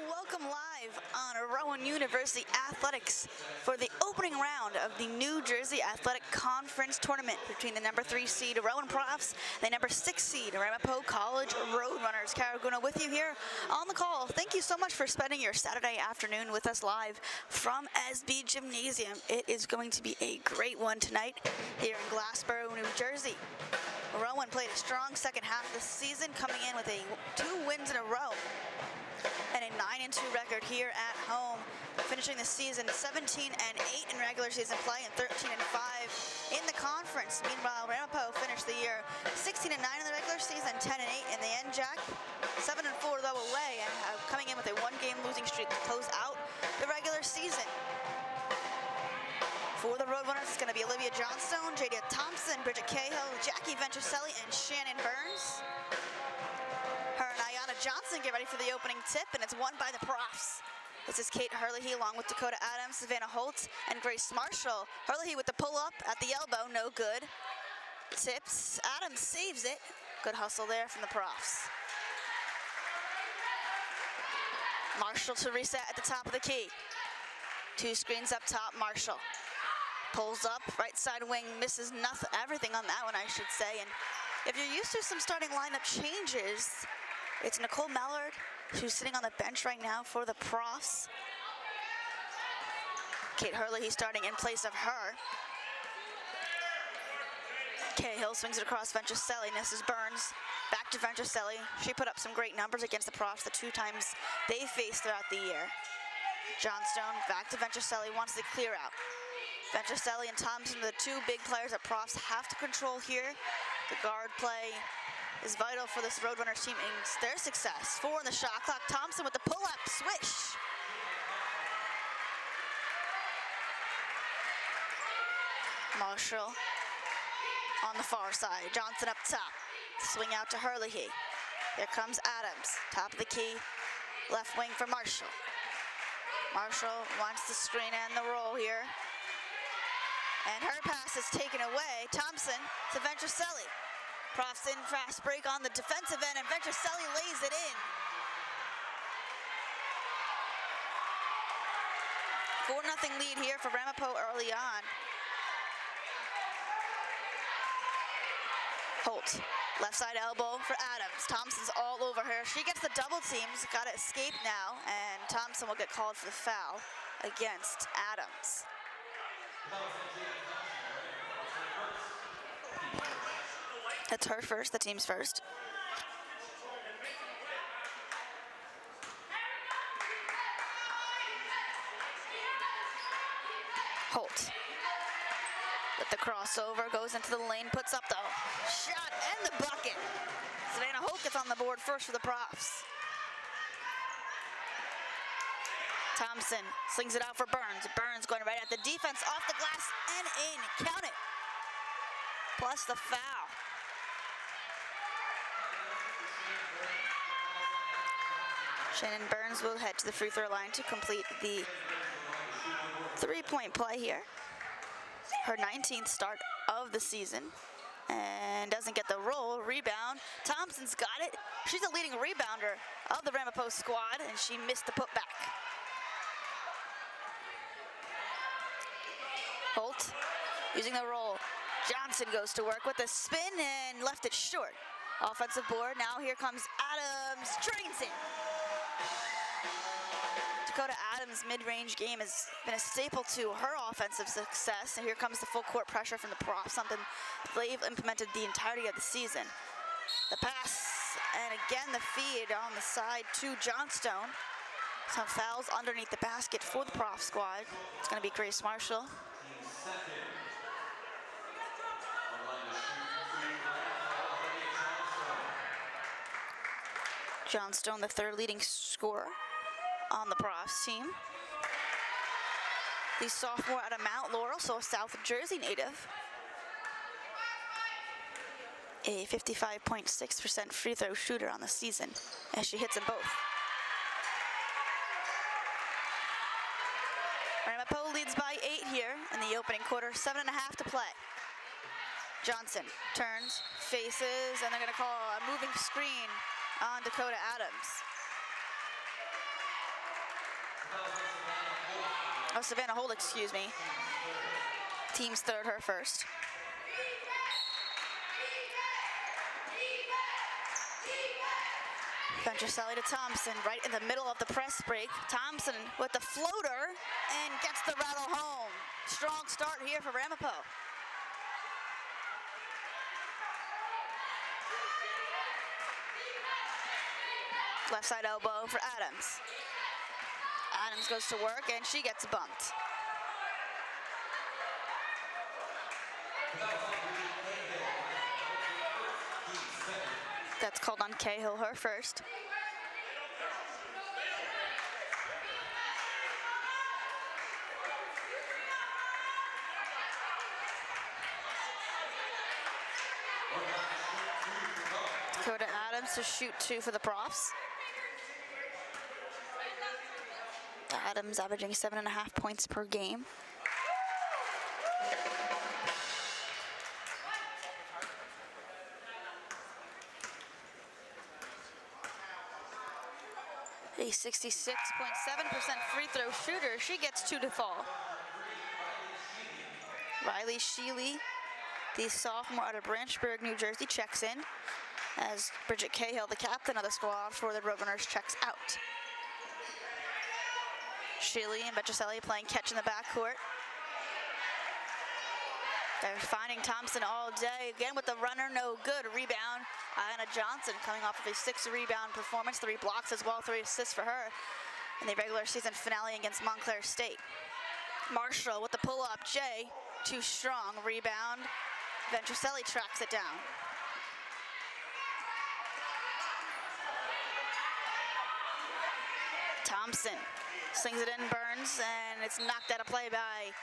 Welcome live on Rowan University Athletics for the opening round of the New Jersey Athletic Conference Tournament between the number 3 seed Rowan Profs and the number 6 seed Ramapo College Roadrunners. Karaguna with you here on the call. Thank you so much for spending your Saturday afternoon with us live from SB Gymnasium. It is going to be a great one tonight here in Glassboro, New Jersey. Rowan played a strong second half of the season, coming in with 2 wins in a row and a 9-2 record here at home, finishing the season 17-8 in regular season play and 13-5 in the conference. Meanwhile, Ramapo finished the year 16-9 in the regular season, 10-8 in the NJAC, 7-4 though away, and coming in with a 1-game losing streak to close out the regular season. For the Roadrunners, it's going to be Olivia Johnstone, Jada Thompson, Bridget Cahill, Jackie Ventuselli, and Shannon Burns. Her and Ayana Johnson get ready for the opening tip, and it's won by the Profs. This is Kate Hurley along with Dakota Adams, Savannah Holt, and Grace Marshall. Hurley with the pull-up at the elbow, no good. Tips, Adams saves it. Good hustle there from the Profs. Marshall to reset at the top of the key. 2 screens up top, Marshall. Pulls up, right side wing, misses nothing, everything on that one, I should say. And if you're used to some starting lineup changes, it's Nicole Mallard, who's sitting on the bench right now for the Profs. Kate Hurley, he's starting in place of her. Cahill swings it across Ventuselli, misses Burns. Back to Ventuselli. She put up some great numbers against the Profs the 2 times they faced throughout the year. Johnstone back to Ventuselli, wants to clear out. Ventuselli and Thompson, the 2 big players that Profs have to control here. The guard play is vital for this Roadrunners team and their success. 4 in the shot clock. Thompson with the pull-up, swish. Marshall on the far side. Johnson up top. Swing out to Hurley. Here comes Adams. Top of the key. Left wing for Marshall. Marshall wants the screen and the roll here. And her pass is taken away. Thompson to Ventuselli. Profs in fast break on the defensive end, and Ventuselli lays it in. 4-0 lead here for Ramapo early on. Holt, left side elbow for Adams. Thompson's all over her. She gets the double teams, got to escape now, and Thompson will get called for the foul against Adams. That's her first, the team's first. Holt. With the crossover, goes into the lane, puts up the shot and the bucket. Savannah Holt gets on the board first for the Profs. Thompson slings it out for Burns. Burns going right at the defense, off the glass and in. Count it. Plus the foul. Shannon Burns will head to the free throw line to complete the 3-point play here. Her 19th start of the season. And doesn't get the roll. Rebound. Thompson's got it. She's the leading rebounder of the Ramapo squad, and she missed the putback. Holt using the roll. Johnson goes to work with a spin and left it short. Offensive board. Now here comes Adams. Drains it. Dakota Adams' mid-range game has been a staple to her offensive success. And here comes the full court pressure from the Profs, something they've implemented the entirety of the season. The pass, and again the feed on the side to Johnstone. Some fouls underneath the basket for the Prof squad. It's going to be Grace Marshall. Johnstone, the 3rd leading scorer on the Profs team. The sophomore out of Mount Laurel, so a South Jersey native. A 55.6% free throw shooter on the season, as she hits them both. Ramapo leads by 8 here in the opening quarter, 7.5 to play. Johnson turns, faces, and they're gonna call a moving screen on Dakota Adams. Oh, Savannah Holt, excuse me. Team's third, her first. Venturcelli to Thompson, right in the middle of the press break. Thompson with the floater and gets the rattle home. Strong start here for Ramapo. Left side elbow for Adams. Adams goes to work and she gets bumped. That's called on Cahill, her first. Dakota Adams to shoot 2 for the Profs. Adams averaging 7.5 points per game. A 66.7% free throw shooter. She gets 2 to fall. Riley Sheely, the sophomore out of Branchburg, New Jersey, checks in as Bridget Cahill, the captain of the squad for the Roadrunners, checks out. Sheely and Venturcelli playing catch in the backcourt. They're finding Thompson all day. Again with the runner, no good. Rebound, Anna Johnson coming off of a 6-rebound performance, 3 blocks as well, 3 assists for her in the regular season finale against Montclair State. Marshall with the pull-up, Jay, too strong. Rebound, Venturcelli tracks it down. Thompson slings it in, Burns, and it's knocked out of play by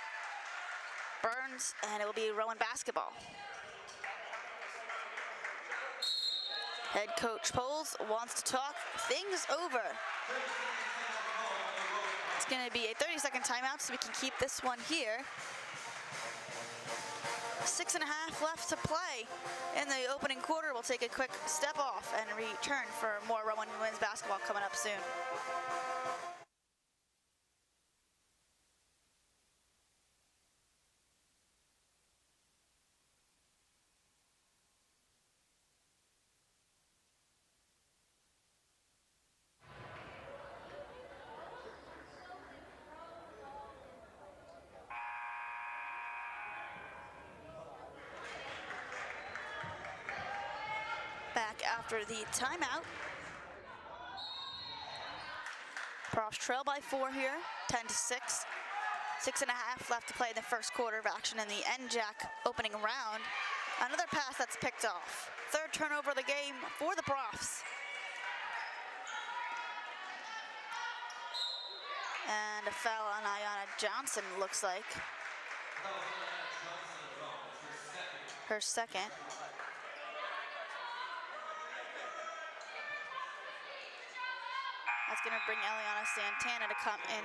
Burns, and it will be Rowan basketball. Head coach Poles wants to talk things over. It's going to be a 30-second timeout so we can keep this one here. 6.5 left to play in the opening quarter. We'll take a quick step off and return for more Rowan women's basketball coming up soon. Back after the timeout. Profs trail by 4 here, 10 to 6. 6.5 left to play in the first quarter of action in the NJAC opening round. Another pass that's picked off. Third turnover of the game for the Profs. And a foul on Ayana Johnson, looks like. Her second. That's going to bring Eliana Santana to come in.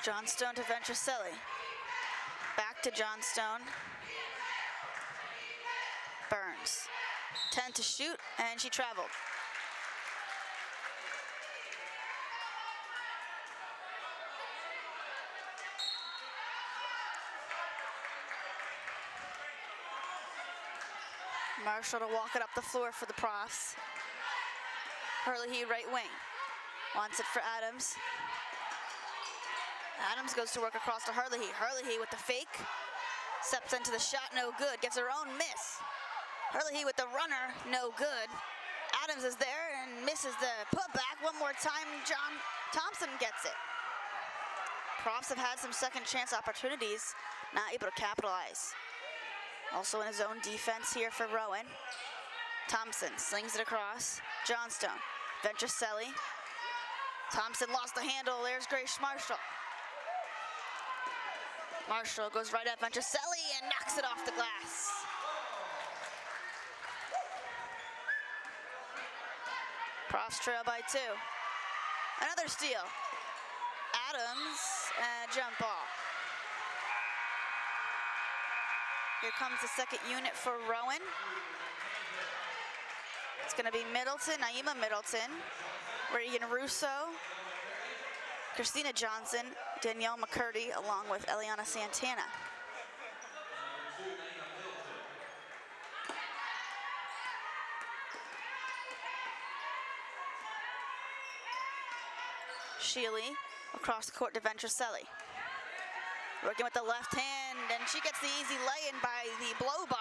Johnstone to Venturcelli. Back to Johnstone. Burns. 10 to shoot, and she traveled. Marshall to walk it up the floor for the Profs. Hurley right wing. Wants it for Adams. Adams goes to work across to Hurley. Hurley with the fake. Steps into the shot, no good. Gets her own miss. Hurley with the runner, no good. Adams is there and misses the putback. One more time, John Thompson gets it. Profs have had some second chance opportunities, not able to capitalize. Also in his own defense here for Rowan. Thompson slings it across. Johnstone, Venturcelli. Thompson lost the handle. There's Grace Marshall. Marshall goes right at Ventricelli and knocks it off the glass. Profs trail by 2. Another steal. Adams, jump ball. Here comes the second unit for Rowan. It's gonna be Middleton, Naima Middleton, Reagan Russo, Christina Johnson, Danielle McCurdy, along with Eliana Santana. Shealy across the court to Ventricelli. Working with the left hand, and she gets the easy lay-in by the blow-by.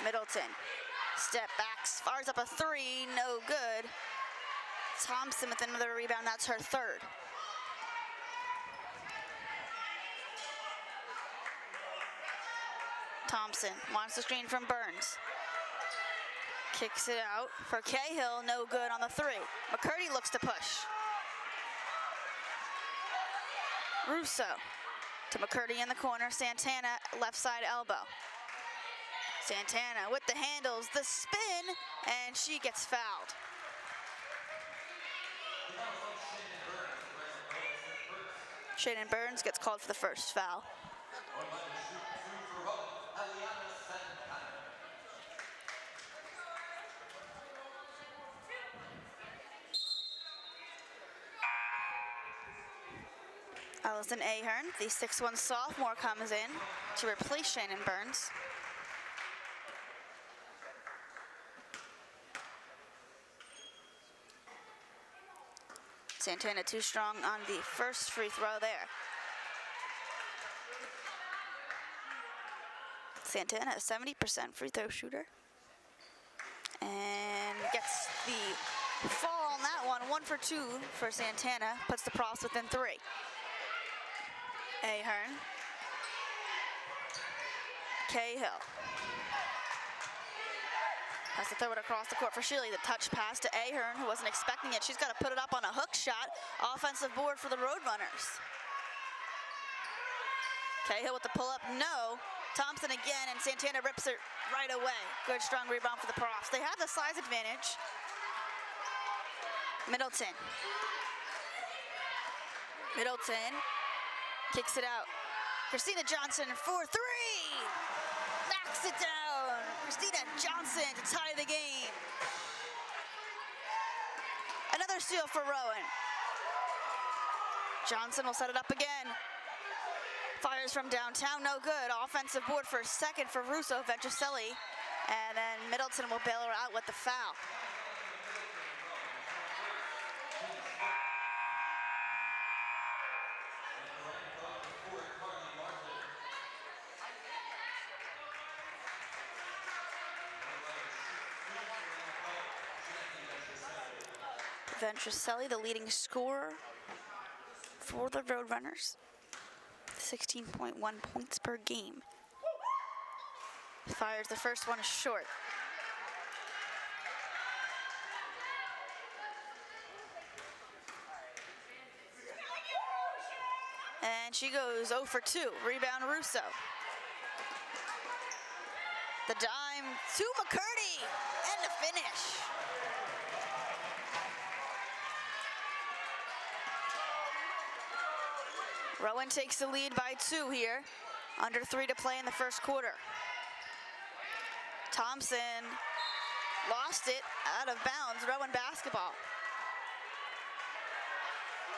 Middleton, step backs, fires up a 3, no good. Thompson with another rebound, that's her 3rd. Thompson wants the screen from Burns. Kicks it out for Cahill, no good on the 3. McCurdy looks to push. Russo to McCurdy in the corner, Santana left side elbow. Santana with the handles, the spin, and she gets fouled. Shannon Burns gets called for the first foul. Allison Ahern, the 6'1" sophomore, comes in to replace Shannon Burns. Santana too strong on the first free throw there. Santana, a 70% free throw shooter. And gets the fall on that one. 1 for 2 for Santana. Puts the Profs within 3. Ahern. Cahill. Has to throw it across the court for Shealy. The touch pass to Ahern, who wasn't expecting it. She's got to put it up on a hook shot. Offensive board for the Roadrunners. Cahill with the pull-up, no. Thompson again, and Santana rips it right away. Good, strong rebound for the Profs. They have the size advantage. Middleton. Middleton kicks it out. Christina Johnson for 3. Knocks it down. Christina Johnson to tie the game. Another steal for Rowan. Johnson will set it up again. Fires from downtown, no good. Offensive board for a second for Russo, Ventricelli. And then Middleton will bail her out with the foul. Ventricelli, the leading scorer for the Roadrunners. 16.1 points per game. Fires the first one short. And she goes 0 for 2. Rebound Russo. The dime to McCurdy. And the finish. Rowan takes the lead by 2 here. Under 3 to play in the first quarter. Thompson lost it out of bounds. Rowan basketball.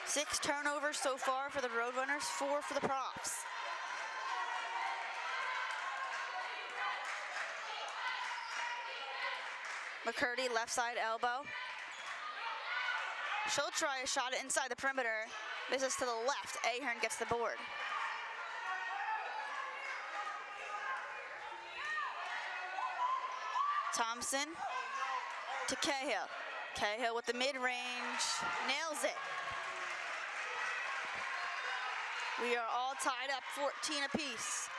6 turnovers so far for the Roadrunners, 4 for the Profs. McCurdy, left side elbow. She'll try a shot inside the perimeter. This is to the left. Ahern gets the board. Thompson to Cahill. Cahill with the mid-range, nails it. We are all tied up, 14 apiece.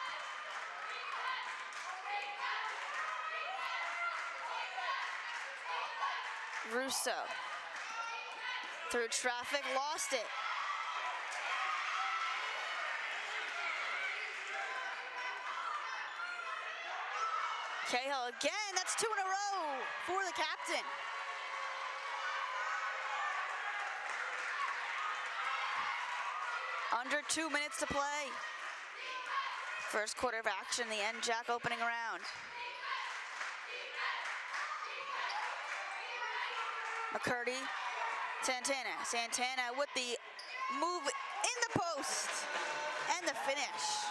Russo. Through traffic, lost it. Cahill again, that's 2 in a row for the captain. Under 2 minutes to play. First quarter of action, the NJAC opening round. McCurdy, Santana with the move in the post and the finish.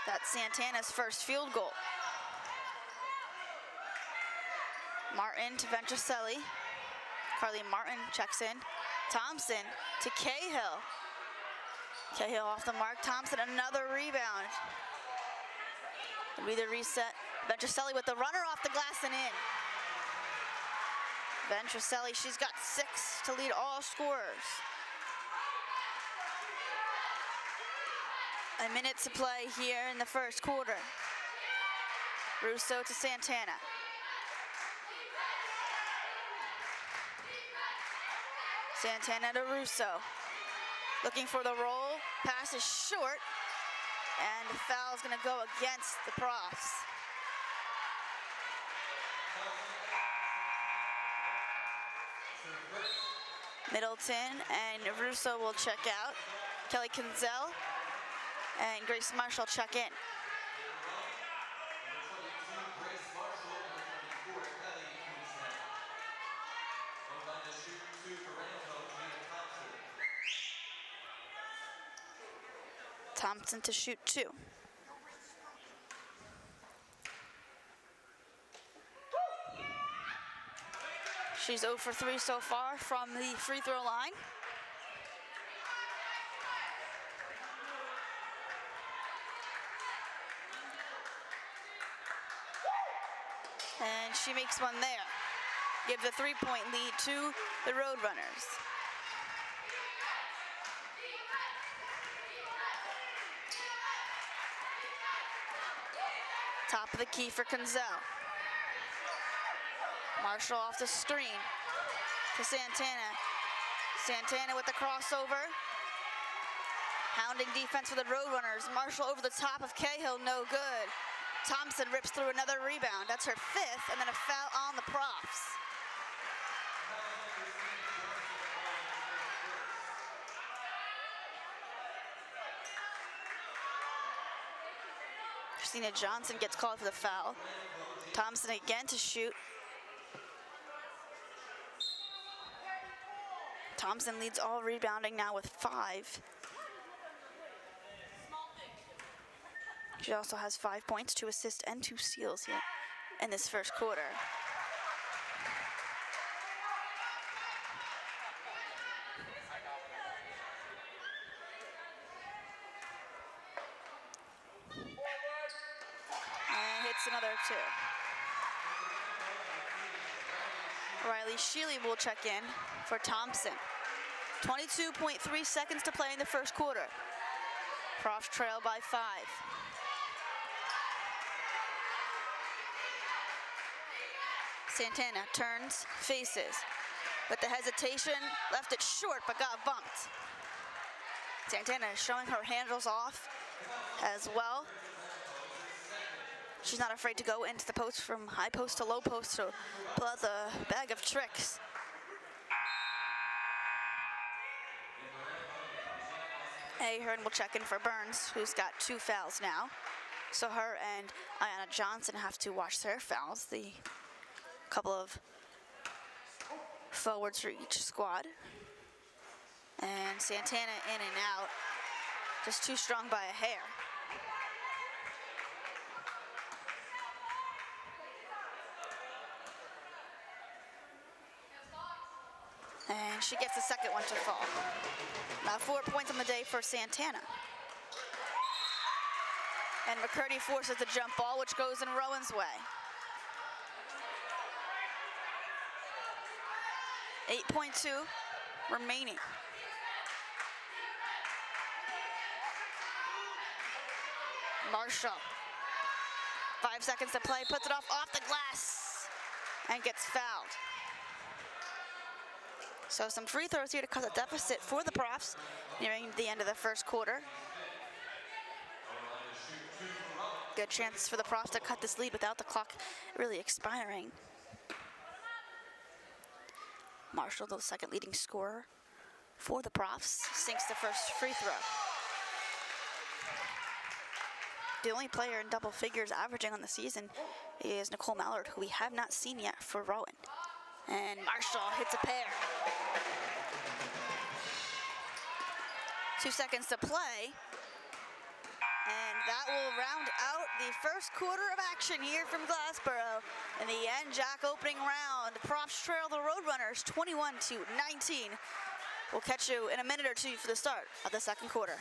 That's Santana's first field goal. Martin to Ventricelli. Carly Martin checks in. Thompson to Cahill. Cahill off the mark. Thompson, another rebound. It'll be the reset. Ventricelli with the runner off the glass and in. Ventricelli, she's got 6 to lead all scorers. A minute to play here in the first quarter. Russo to Santana. Santana to Russo. Looking for the roll. Pass is short. And the foul is going to go against the Profs. Middleton and Russo will check out. Kelly Kinzel and Grace Marshall check in. Thompson to shoot 2. She's 0 for 3 so far from the free throw line. And she makes one there. Give the 3-point lead to the Roadrunners. Top of the key for Kinzel. Marshall off the screen to Santana. Santana with the crossover. Hounding defense for the Roadrunners. Marshall over the top of Cahill, no good. Thompson rips through another rebound. That's her 5th, and then a foul on the Profs. Christina Johnson gets called for the foul. Thompson again to shoot. Thompson leads all rebounding now with 5. She also has 5 points, 2 assists, and 2 steals here in this first quarter. And hits another 2. Riley Sheely will check in for Thompson. 22.3 seconds to play in the first quarter. Profs trail by 5. Santana turns, faces. With the hesitation, left it short but got bumped. Santana is showing her handles off as well. She's not afraid to go into the post from high post to low post to pull out the bag of tricks. Ahern will check in for Burns, who's got 2 fouls now. So her and Ayanna Johnson have to watch their fouls. The couple of forwards for each squad. And Santana in and out, just too strong by a hair. And she gets the second one to fall. Now 4 points on the day for Santana. And McCurdy forces the jump ball, which goes in Rowan's way. 8.2 remaining. Marshall 5 seconds to play, puts it off the glass, and gets fouled. So some free throws here to cut the deficit for the Profs nearing the end of the first quarter. Good chance for the Profs to cut this lead without the clock really expiring. Marshall, the second leading scorer for the Profs, sinks the first free throw. The only player in double figures averaging on the season is Nicole Mallard, who we have not seen yet for Rowan. And Marshall hits a pair. 2 seconds to play. And that will round out the first quarter of action here from Glassboro in the NJAC opening round. The Profs trail the Roadrunners 21-19. We'll catch you in a minute or two for the start of the second quarter.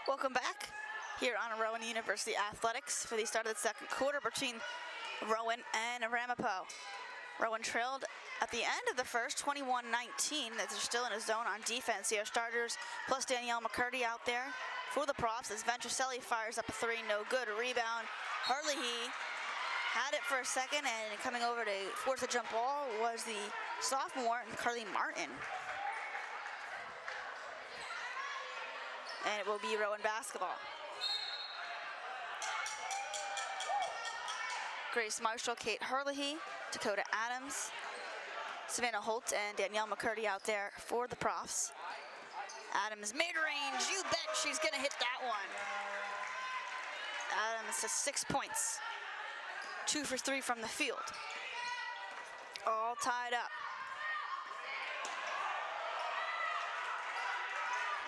Welcome back here on Rowan University Athletics for the start of the second quarter between Rowan and Ramapo. Rowan trailed at the end of the first 21-19. They're still in a zone on defense here. Starters plus Danielle McCurdy out there for the Profs as Ventuselli fires up a three, no good. A rebound. Harley had it for a second, and coming over to force a jump ball was the sophomore Carly Martin. And it will be Rowan basketball. Grace Marshall, Kate Herlihy, Dakota Adams, Savannah Holt, and Danielle McCurdy out there for the Profs. Adams mid-range, you bet she's gonna hit that one. Adams has 6 points, 2 for 3 from the field. All tied up.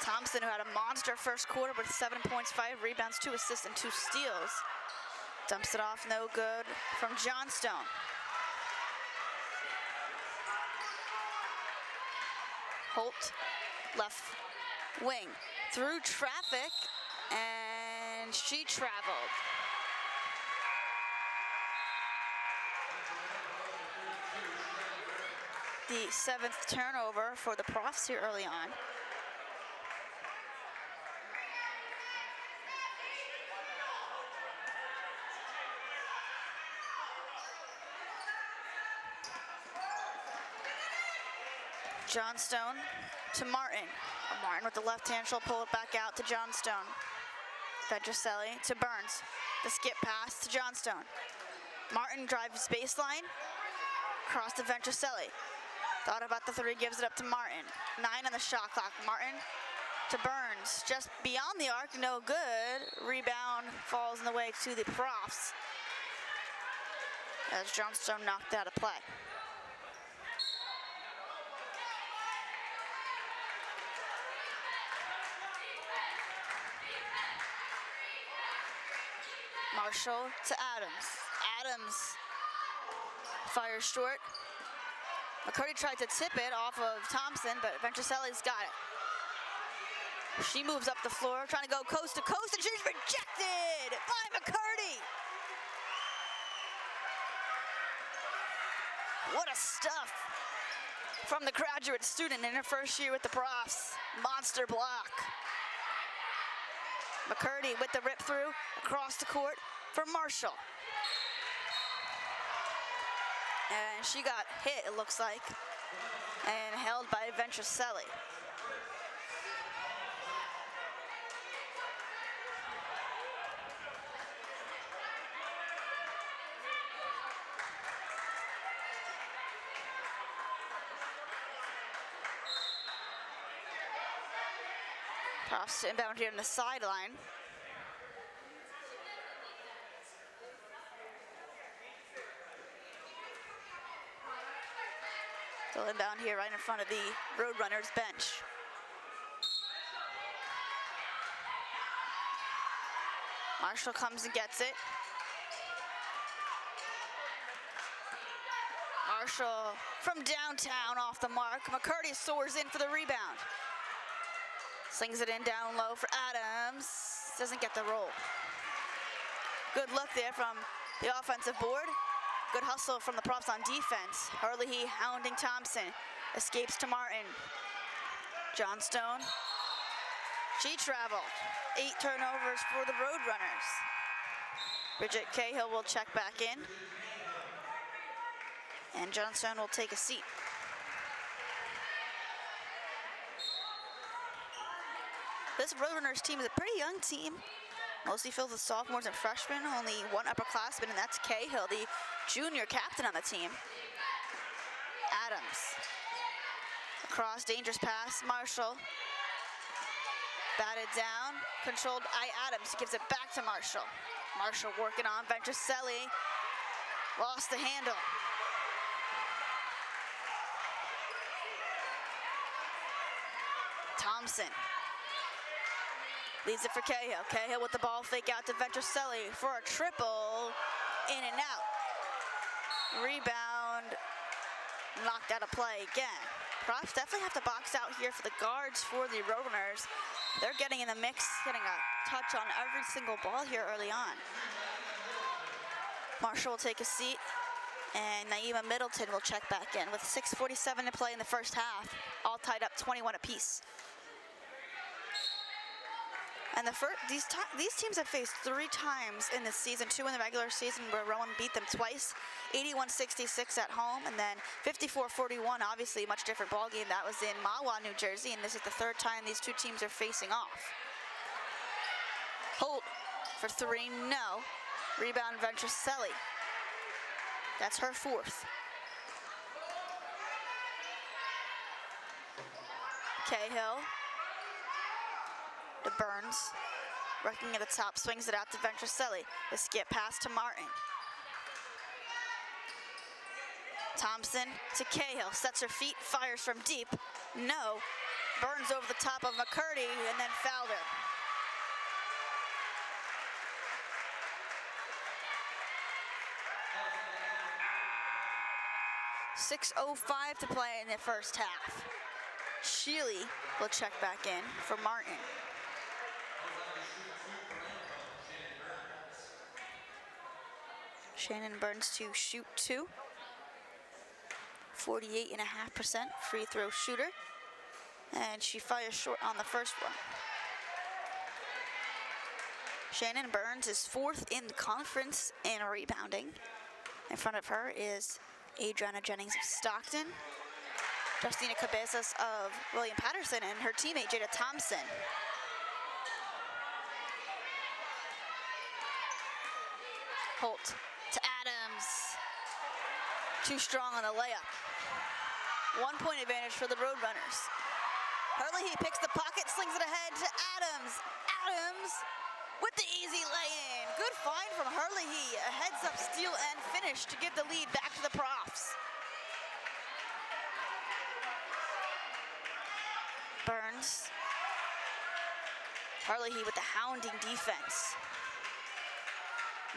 Thompson, who had a monster first quarter with 7 points, 5 rebounds, 2 assists, and 2 steals. Dumps it off, no good from Johnstone. Holt, left wing, through traffic, and she traveled. The 7th turnover for the Profs here early on. Johnstone to Martin. Martin with the left hand, she'll pull it back out to Johnstone. Ventuselli to Burns. The skip pass to Johnstone. Martin drives baseline, cross to Ventuselli. Thought about the three, gives it up to Martin. 9 on the shot clock. Martin to Burns, just beyond the arc, no good. Rebound falls in the way to the Profs as Johnstone knocked out of play. Marshall to Adams. Adams fires short. McCurdy tried to tip it off of Thompson, but Ventuselli's got it. She moves up the floor, trying to go coast to coast, and she's rejected by McCurdy. What a stuff from the graduate student in her first year with the Profs. Monster block. McCurdy with the rip through across the court for Marshall. And she got hit, it looks like, and held by Ventricelli. Profs inbound here on the sideline. Still inbound here right in front of the Roadrunners bench. Marshall comes and gets it. Marshall from downtown off the mark. McCurdy soars in for the rebound. Slings it in down low for Adams. Doesn't get the roll. Good look there from the offensive board. Good hustle from the Profs on defense. Hurley hounding Thompson. Escapes to Martin. Johnstone. She traveled. 8 turnovers for the Roadrunners. Bridget Cahill will check back in. And Johnstone will take a seat. This Roadrunners team is a pretty young team. Mostly filled with sophomores and freshmen. Only one upperclassman, and that's Cahill, the junior captain on the team. Adams. Across, dangerous pass. Marshall. Batted down. Controlled by Adams. He gives it back to Marshall. Marshall working on Ventricelli. Lost the handle. Thompson. Leads it for Cahill. Cahill with the ball fake out to Ventricelli for a triple. In and out. Rebound. Knocked out of play again. Profs definitely have to box out here for the guards for the Roadrunners. They're getting in the mix, getting a touch on every single ball here early on. Marshall will take a seat, and Naima Middleton will check back in with 6:47 to play in the first half. All tied up 21 apiece. And these teams have faced 3 times in this season, 2 in the regular season where Rowan beat them twice, 81-66 at home, and then 54-41, obviously a much different ball game. That was in Mahwah, New Jersey, and this is the 3rd time these 2 teams are facing off. Holt for 3, no. Rebound Ventricelli. That's her 4th. Cahill. To Burns, working at the top, swings it out to Ventricelli. The skip pass to Martin. Thompson to Cahill, sets her feet, fires from deep. No. Burns over the top of McCurdy and then fouled her. .6:05 to play in the first half. Sheely will check back in for Martin. Shannon Burns to shoot 2. 48.5% free throw shooter. And she fires short on the first one. Shannon Burns is 4th in the conference in rebounding. In front of her is Adriana Jennings of Stockton, Justina Cabezas of William Patterson, and her teammate Jada Thompson. Holt to Adams. Too strong on the layup. 1 point advantage for the Roadrunners. Hurley picks the pocket, slings it ahead to Adams. Adams with the easy lay-in. Good find from Hurley. A heads-up steal and finish to give the lead back to the Profs. Burns. Hurley with the hounding defense.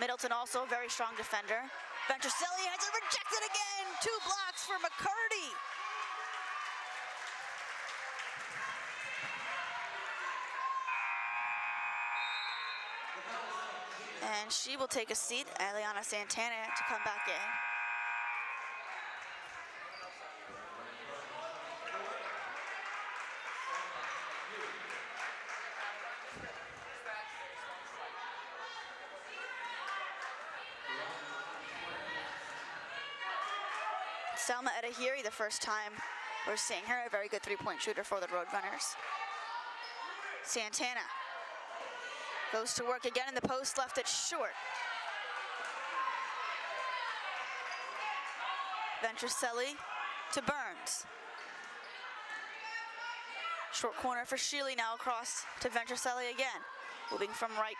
Middleton also a very strong defender. Ventricelli has it rejected again. 2 blocks for McCurdy. And she will take a seat, Eliana Santana, to come back in. Selma Edahiri, the first time we're seeing her, a very good three-point shooter for the Roadrunners. Santana goes to work again in the post, left it short. Ventricelli to Burns. Short corner for Sheely, now across to Ventricelli again. Moving from right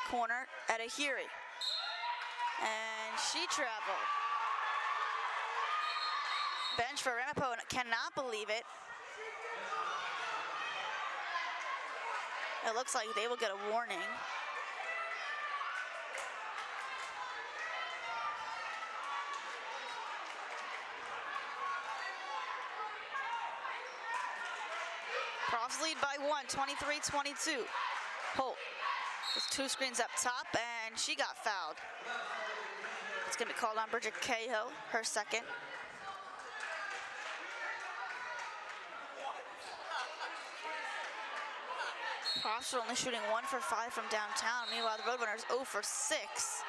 corner, Edahiri. And she traveled. Bench for Ramapo, and cannot believe it. It looks like they will get a warning. Profs lead by 1, 23-22. Holt with 2 screens up top, and she got fouled. It's gonna be called on Bridget Cahill, her second. Profs are only shooting 1 for 5 from downtown. Meanwhile, the Roadrunners 0 for 6.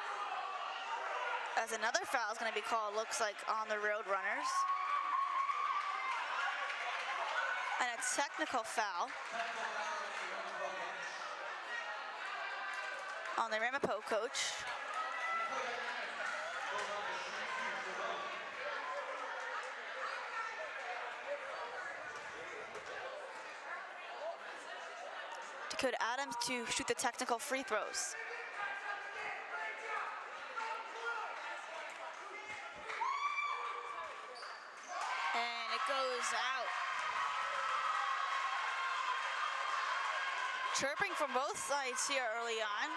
As another foul is gonna be called, looks like, on the Roadrunners. And a technical foul on the Ramapo coach. Dakota Adams to shoot the technical free throws. And it goes out. Chirping from both sides here early on.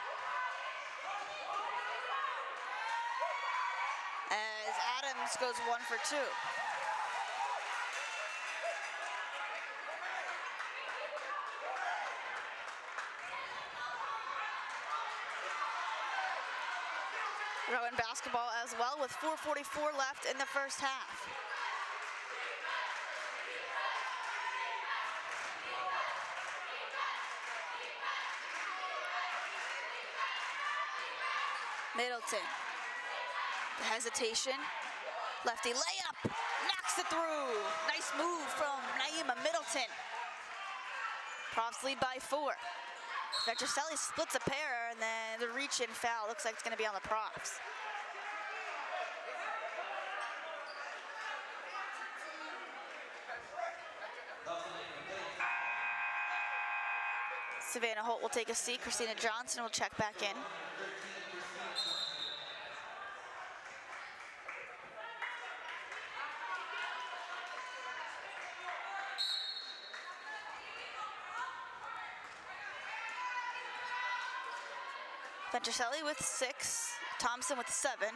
As Adams goes 1 for 2. Rowan basketball as well with 4:44 left in the first half. Middleton, the hesitation, lefty layup, knocks it through. Nice move from Naima Middleton. Profs lead by 4. Ventricelli splits a pair, and then the reach-in foul looks like it's going to be on the Profs. Savannah Holt will take a seat. Christina Johnson will check back in. Ventricelli with 6, Thompson with 7.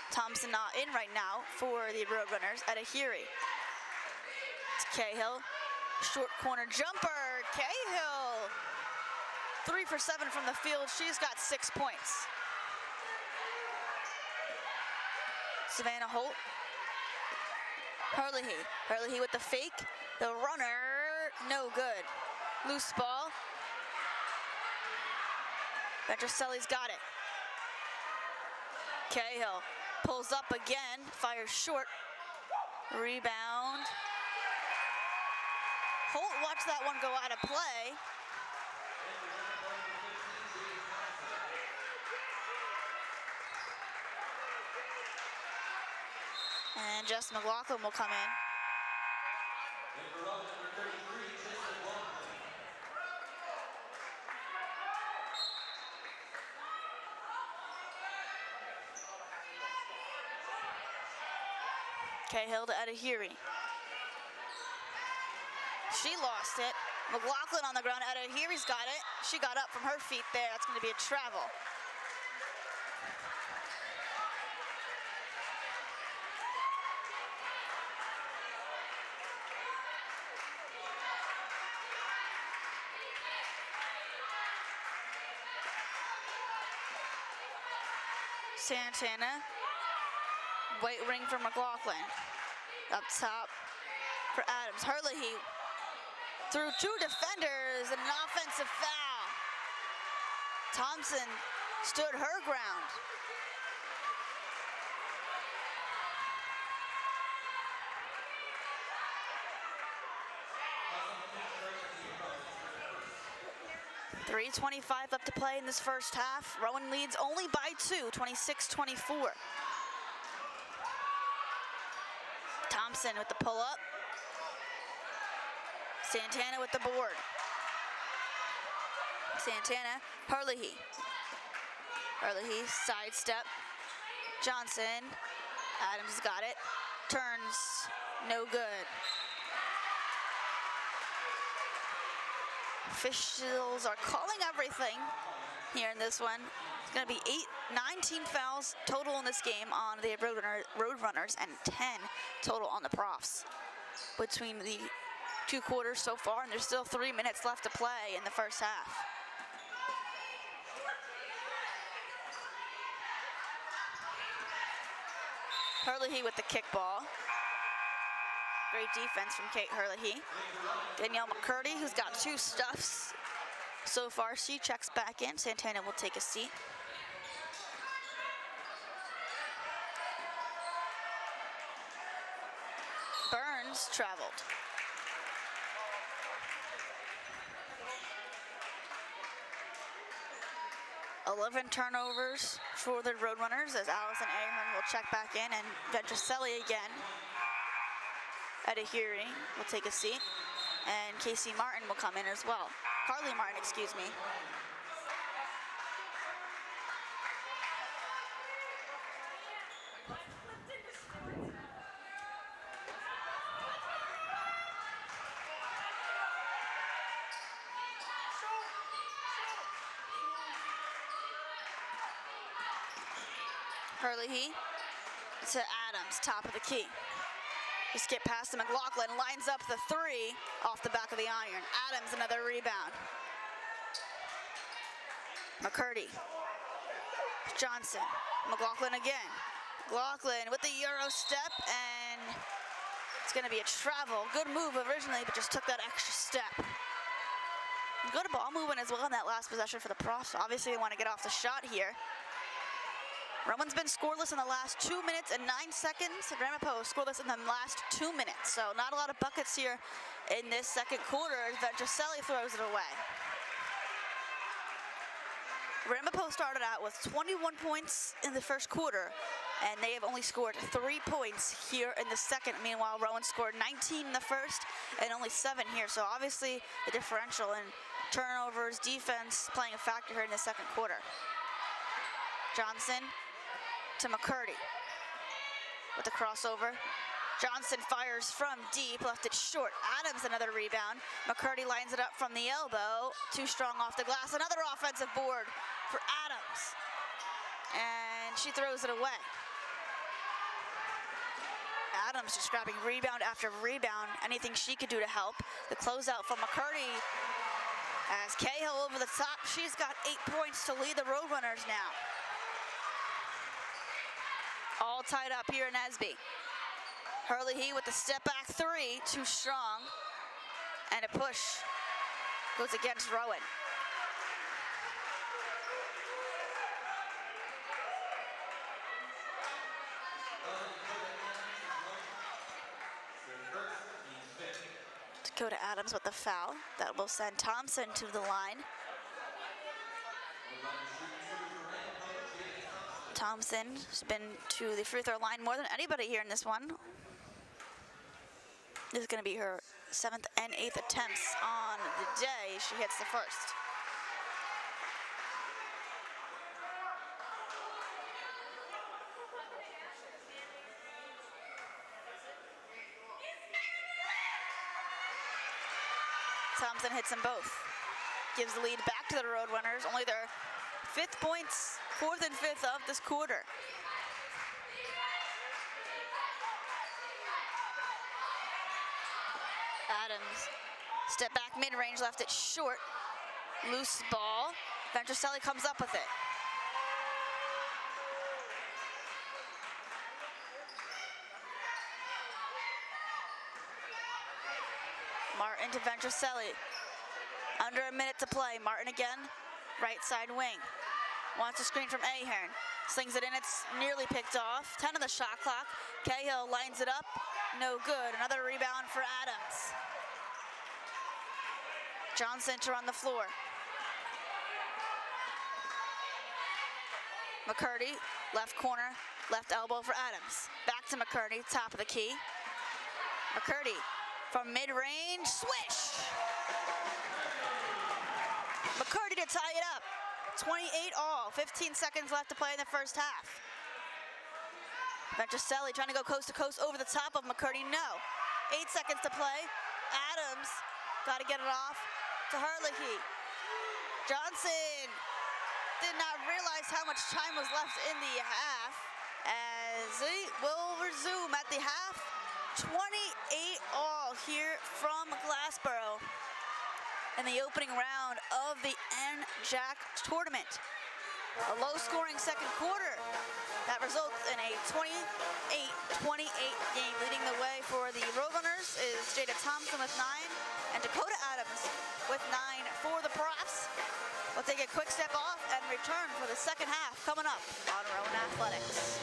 Thompson not in right now for the Roadrunners. Edahiri. It's Cahill. Short corner jumper. Cahill. 3 for 7 from the field. She's got 6 points. Savannah Holt. Herlihy. Herlihy with the fake. The runner, no good. Loose ball. Ventricelli's got it. Cahill pulls up again, fires short. Rebound. Holt watched that one go out of play. And Jess McLaughlin will come in. Cahill to Edahiri. She lost it. McLaughlin on the ground. Edahiri's got it. She got up from her feet there. That's going to be a travel. Santana. White ring for McLaughlin. Up top for Adams. Herlihy through 2 defenders and an offensive foul. Thompson stood her ground. 3:25 left to play in this first half. Rowan leads only by 2, 26-24. Thompson with the pull-up. Santana with the board. Santana, Herlihy. Herlihy, sidestep. Johnson, Adams got it. Turns, no good. Officials are calling everything here in this one. It's going to be 19 fouls total in this game on the Roadrunners and 10 total on the Profs between the 2 quarters so far, and there's still 3 minutes left to play in the first half. Herlihy with the kickball. Great defense from Kate Herlihy. Danielle McCurdy, who's got 2 stuffs so far, she checks back in. Santana will take a seat. Burns traveled. Eleven turnovers for the Roadrunners as Allison Ahern will check back in, and Ventricelli again. Adahiri will take a seat, and Casey Martin will come in as well. Carly Martin, excuse me. Herlihy to Adams, top of the key. Just get past to McLaughlin, lines up the 3 off the back of the iron. Adams, another rebound. McCurdy. Johnson. McLaughlin again. McLaughlin with the Euro step, and it's going to be a travel. Good move originally, but just took that extra step. Good ball movement as well in that last possession for the Profs. Obviously, they want to get off the shot here. Rowan's been scoreless in the last 2 minutes and 9 seconds. Ramapo scoreless in the last 2 minutes. So not a lot of buckets here in this second quarter as Ventricelli throws it away. Ramapo started out with 21 points in the first quarter, and they have only scored 3 points here in the second. Meanwhile, Rowan scored 19 in the first and only 7 here. So obviously the differential in turnovers, defense playing a factor here in the second quarter. Johnson to McCurdy with the crossover. Johnson fires from deep, left it short. Adams, another rebound. McCurdy lines it up from the elbow. Too strong off the glass. Another offensive board for Adams. And she throws it away. Adams just grabbing rebound after rebound. Anything she could do to help. The closeout from McCurdy as Cahill over the top. She's got 8 points to lead the Roadrunners now. All tied up here in Esby. Herlihy with the step back 3, too strong. And a push goes against Rowan. Dakota Adams with the foul. That will send Thompson to the line. Thompson's been to the free throw line more than anybody here in this one. This is going to be her 7th and 8th attempts on the day. She hits the first. Thompson hits them both. Gives the lead back to the Roadrunners. Only their 5th points, 4th and 5th of this quarter. Adams, step back mid-range, left it short. Loose ball. Ventricelli comes up with it. Martin to Ventricelli. Under a minute to play. Martin again, right side wing. Wants a screen from Ahern. Slings it in, it's nearly picked off. 10 on the shot clock. Cahill lines it up, no good. Another rebound for Adams. Johnson to run the floor. McCurdy, left corner, left elbow for Adams. Back to McCurdy, top of the key. McCurdy from mid-range, swish! McCurdy to tie it up. 28-all, 15 seconds left to play in the first half. Ventricelli trying to go coast to coast over the top of McCurdy, no. 8 seconds to play. Adams got to get it off to Herlihy. Johnson did not realize how much time was left in the half, as he will resume at the half. 28-all here from Glassboro in the opening round of the NJAC tournament. A low-scoring second quarter that results in a 28-28 game. Leading the way for the Roadrunners is Jada Thompson with 9 and Dakota Adams with 9 for the Profs. We'll take a quick step off and return for the second half coming up on Rowan Athletics.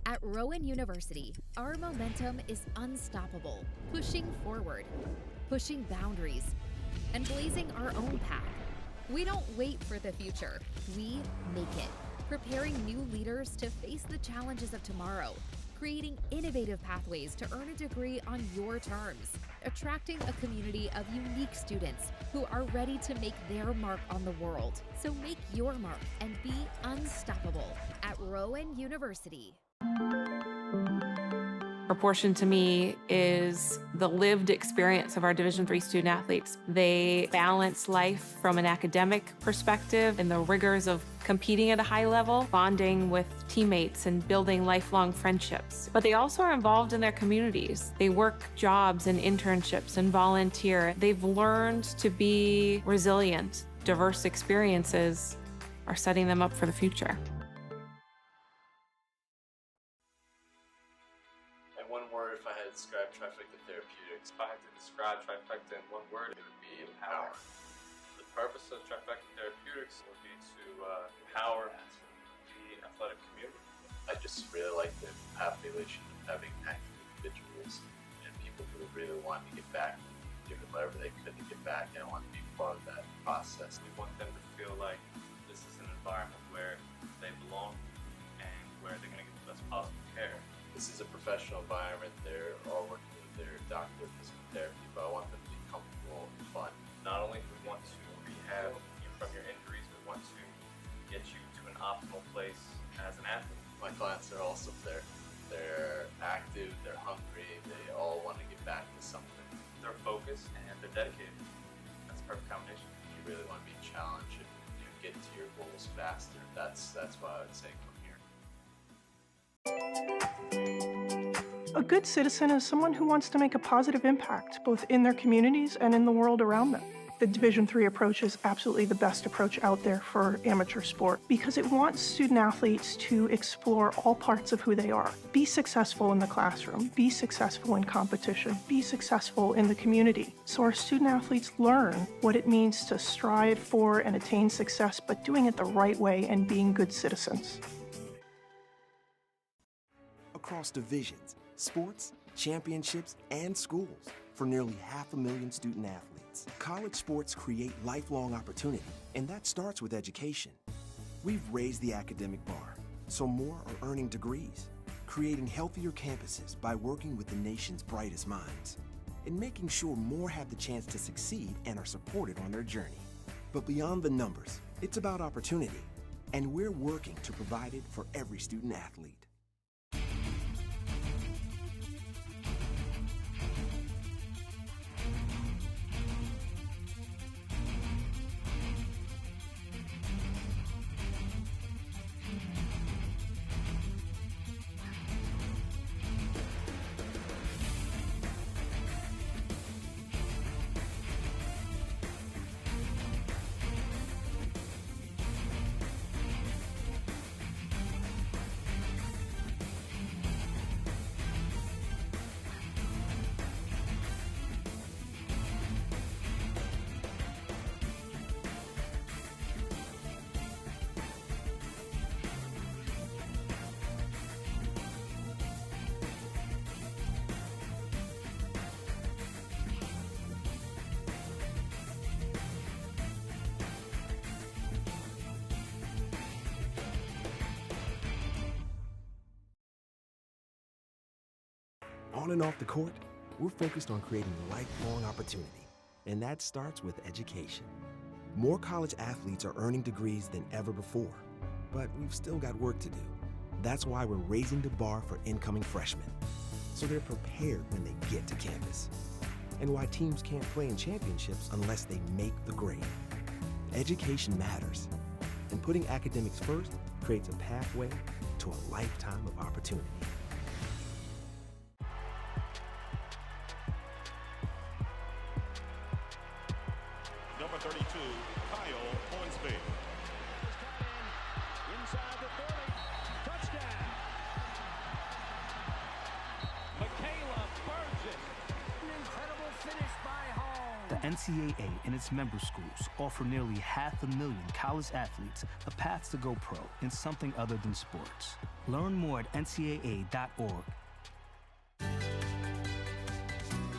At Rowan University, our momentum is unstoppable, pushing forward, pushing boundaries, and blazing our own path. We don't wait for the future, we make it, preparing new leaders to face the challenges of tomorrow, creating innovative pathways to earn a degree on your terms, attracting a community of unique students who are ready to make their mark on the world. So make your mark and be unstoppable at Rowan University. Proportion to me is the lived experience of our Division III student athletes. They balance life from an academic perspective and the rigors of competing at a high level, bonding with teammates and building lifelong friendships. But they also are involved in their communities. They work jobs and internships and volunteer. They've learned to be resilient. Diverse experiences are setting them up for the future. Describe trifecta therapeutics. If I had to describe trifecta in one word, it would be empower. The purpose of trifecta therapeutics would be to empower the athletic community. I just really like the population of having active individuals and people who really want to get back, doing whatever they could to get back and want to be part of that process. We want them to feel like this is an environment where they belong and where they're going to get the best possible care. This is a professional environment. They're all working with their doctor of physical therapy, but I want them to be comfortable and fun. Not only do we want to rehab you from your injuries, we want to get you to an optimal place as an athlete. My clients are also they're active, they're hungry, they all want to get back to something. They're focused and they're dedicated. That's a perfect combination. You really want to be challenged and get to your goals faster. That's what I would say from here. A good citizen is someone who wants to make a positive impact, both in their communities and in the world around them. The Division III approach is absolutely the best approach out there for amateur sport because it wants student athletes to explore all parts of who they are. Be successful in the classroom, be successful in competition, be successful in the community. So our student athletes learn what it means to strive for and attain success, but doing it the right way and being good citizens. Across divisions, sports, championships, and schools for nearly 500,000 student athletes. College sports create lifelong opportunity, and that starts with education. We've raised the academic bar, so more are earning degrees, creating healthier campuses by working with the nation's brightest minds, and making sure more have the chance to succeed and are supported on their journey. But beyond the numbers, it's about opportunity, and we're working to provide it for every student athlete. On and off the court, we're focused on creating lifelong opportunity, and that starts with education. More college athletes are earning degrees than ever before, but we've still got work to do. That's why we're raising the bar for incoming freshmen, so they're prepared when they get to campus. And why teams can't play in championships unless they make the grade. Education matters, and putting academics first creates a pathway to a lifetime of opportunity. Number 32, Kyle Hornsby. Inside the 30, touchdown. Michaela Burgess. An incredible finish by Hall. The NCAA and its member schools offer nearly 500,000 college athletes a path to go pro in something other than sports. Learn more at ncaa.org.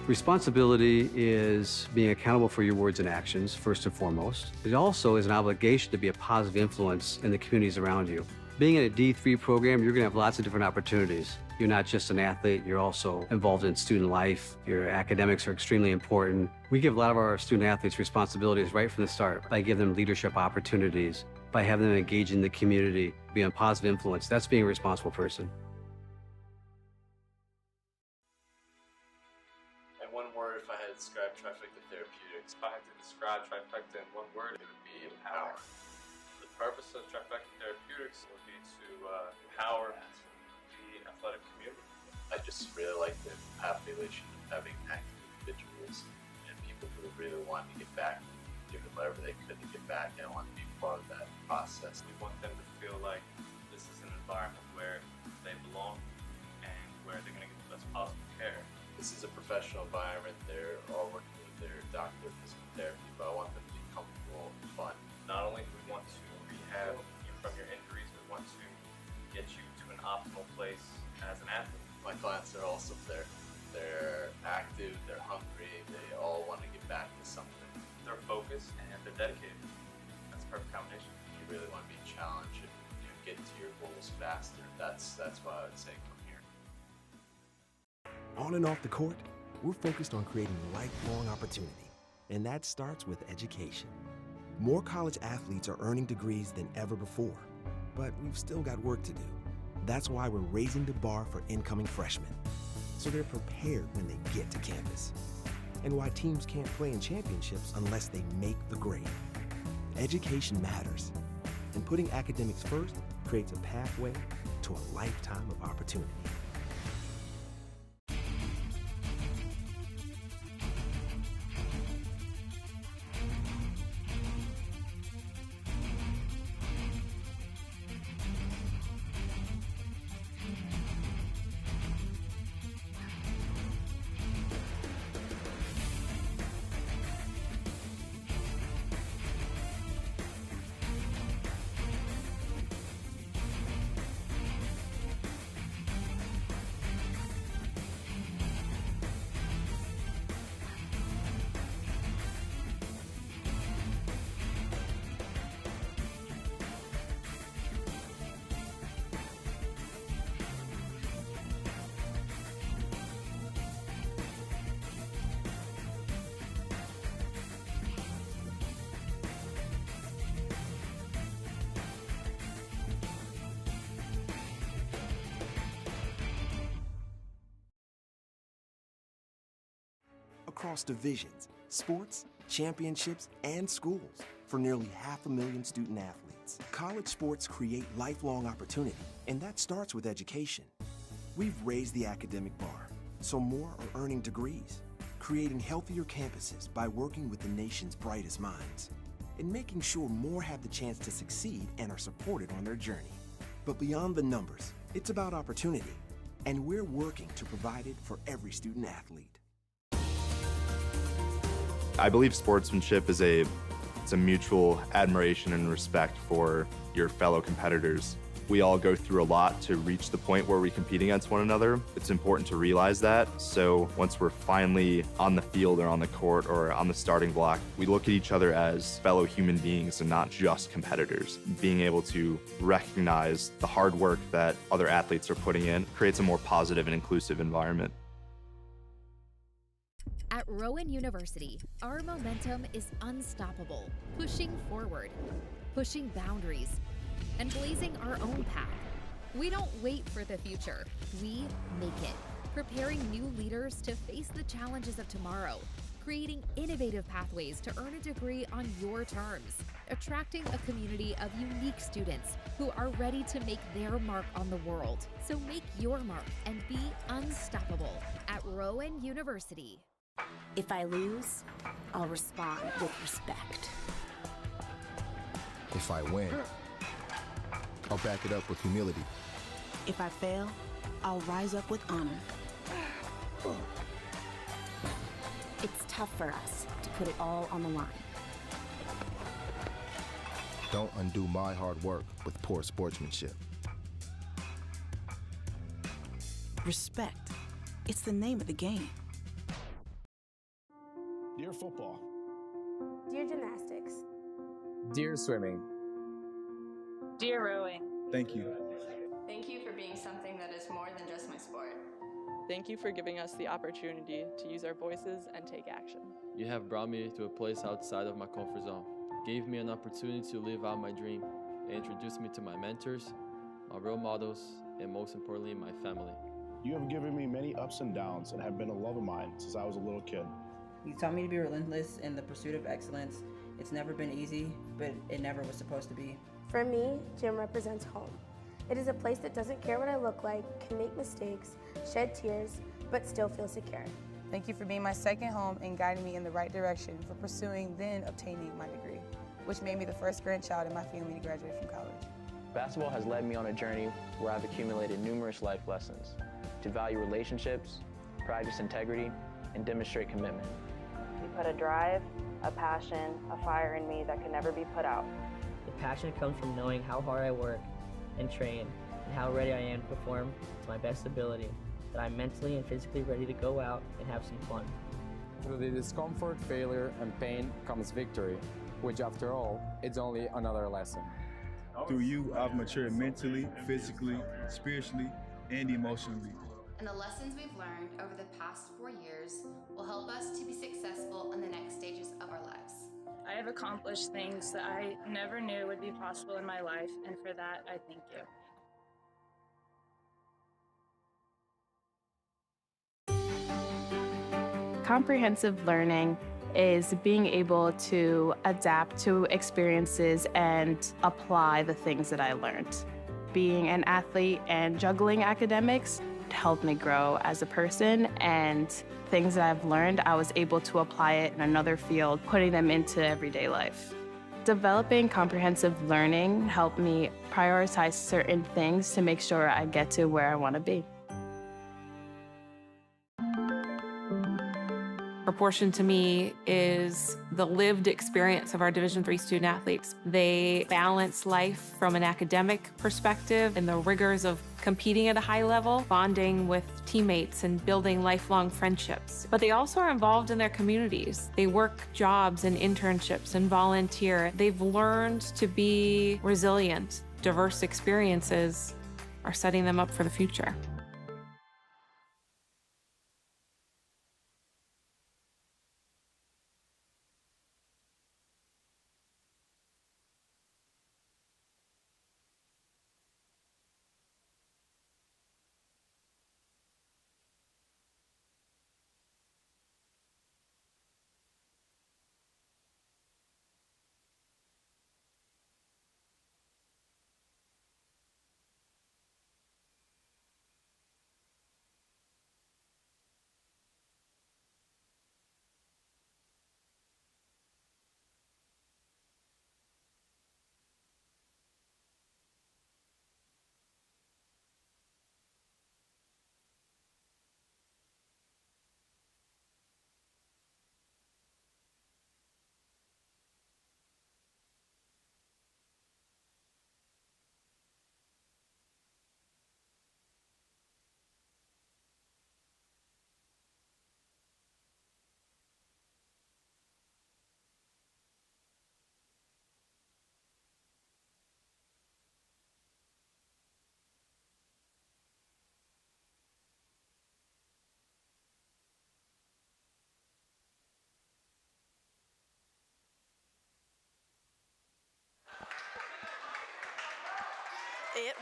Responsibility is being accountable for your words and actions, first and foremost. It also is an obligation to be a positive influence in the communities around you. Being in a D3 program, you're going to have lots of different opportunities. You're not just an athlete, you're also involved in student life. Your academics are extremely important. We give a lot of our student athletes responsibilities right from the start by giving them leadership opportunities, by having them engage in the community, be a positive influence. That's being a responsible person. And one word, if I had to describe trifecta therapeutics, if I had to describe trifecta in one word, it would be empower. The purpose of trifecta therapeutics would be to empower the athletic community. I just really like the population of having active individuals and people who really want to get back, giving whatever they could to get back and want to be part of that process. We want them to feel like this is an environment where they belong and where they're going to get the best possible care. This is a professional environment. They're all working with their doctor of physical therapy, but I want them to be comfortable and fun. Not only do we want to rehab you from your injuries, we want to get you to an optimal place as an athlete. My clients are also there. They're active, they're hungry, they all want to get back to something. They're focused and they're dedicated. That's a perfect combination. You really want to be challenged and get to your goals faster. That's why I would say come here. On and off the court, we're focused on creating lifelong opportunity, and that starts with education. More college athletes are earning degrees than ever before, but we've still got work to do. That's why we're raising the bar for incoming freshmen, so they're prepared when they get to campus. And why teams can't play in championships unless they make the grade. Education matters, and putting academics first creates a pathway to a lifetime of opportunity. Across divisions, sports, championships, and schools for nearly 500,000 student athletes. College sports create lifelong opportunity, and that starts with education. We've raised the academic bar, so more are earning degrees, creating healthier campuses by working with the nation's brightest minds, and making sure more have the chance to succeed and are supported on their journey. But beyond the numbers, it's about opportunity, and we're working to provide it for every student athlete. I believe sportsmanship is a mutual admiration and respect for your fellow competitors. We all go through a lot to reach the point where we compete against one another. It's important to realize that. So once we're finally on the field or on the court or on the starting block, we look at each other as fellow human beings and not just competitors. Being able to recognize the hard work that other athletes are putting in creates a more positive and inclusive environment. At Rowan University, our momentum is unstoppable, pushing forward, pushing boundaries, and blazing our own path. We don't wait for the future, we make it, preparing new leaders to face the challenges of tomorrow, creating innovative pathways to earn a degree on your terms, attracting a community of unique students who are ready to make their mark on the world. So make your mark and be unstoppable at Rowan University. If I lose, I'll respond with respect. If I win, I'll back it up with humility. If I fail, I'll rise up with honor. It's tough for us to put it all on the line. Don't undo my hard work with poor sportsmanship. Respect. It's the name of the game. Dear football. Dear gymnastics. Dear swimming. Dear rowing. Thank you. Thank you for being something that is more than just my sport. Thank you for giving us the opportunity to use our voices and take action. You have brought me to a place outside of my comfort zone, gave me an opportunity to live out my dream, and introduced me to my mentors, my role models, and most importantly, my family. You have given me many ups and downs and have been a love of mine since I was a little kid. You taught me to be relentless in the pursuit of excellence. It's never been easy, but it never was supposed to be. For me, gym represents home. It is a place that doesn't care what I look like, can make mistakes, shed tears, but still feel secure. Thank you for being my second home and guiding me in the right direction for pursuing then obtaining my degree, which made me the first grandchild in my family to graduate from college. Basketball has led me on a journey where I've accumulated numerous life lessons to value relationships, practice integrity, and demonstrate commitment. You put a drive, a passion, a fire in me that could never be put out. The passion comes from knowing how hard I work and train and how ready I am to perform to my best ability, that I'm mentally and physically ready to go out and have some fun. Through the discomfort, failure, and pain comes victory, which after all, it's only another lesson. Through you, I've matured mentally, physically, spiritually, and emotionally. And the lessons we've learned over the past 4 years will help us to be successful in the next stages of our lives. I have accomplished things that I never knew would be possible in my life, and for that, I thank you. Comprehensive learning is being able to adapt to experiences and apply the things that I learned. Being an athlete and juggling academics helped me grow as a person, and things that I've learned, I was able to apply it in another field, putting them into everyday life. Developing comprehensive learning helped me prioritize certain things to make sure I get to where I want to be. Proportion to me is the lived experience of our Division III student athletes. They balance life from an academic perspective and the rigors of competing at a high level, bonding with teammates and building lifelong friendships. But they also are involved in their communities. They work jobs and internships and volunteer. They've learned to be resilient. Diverse experiences are setting them up for the future.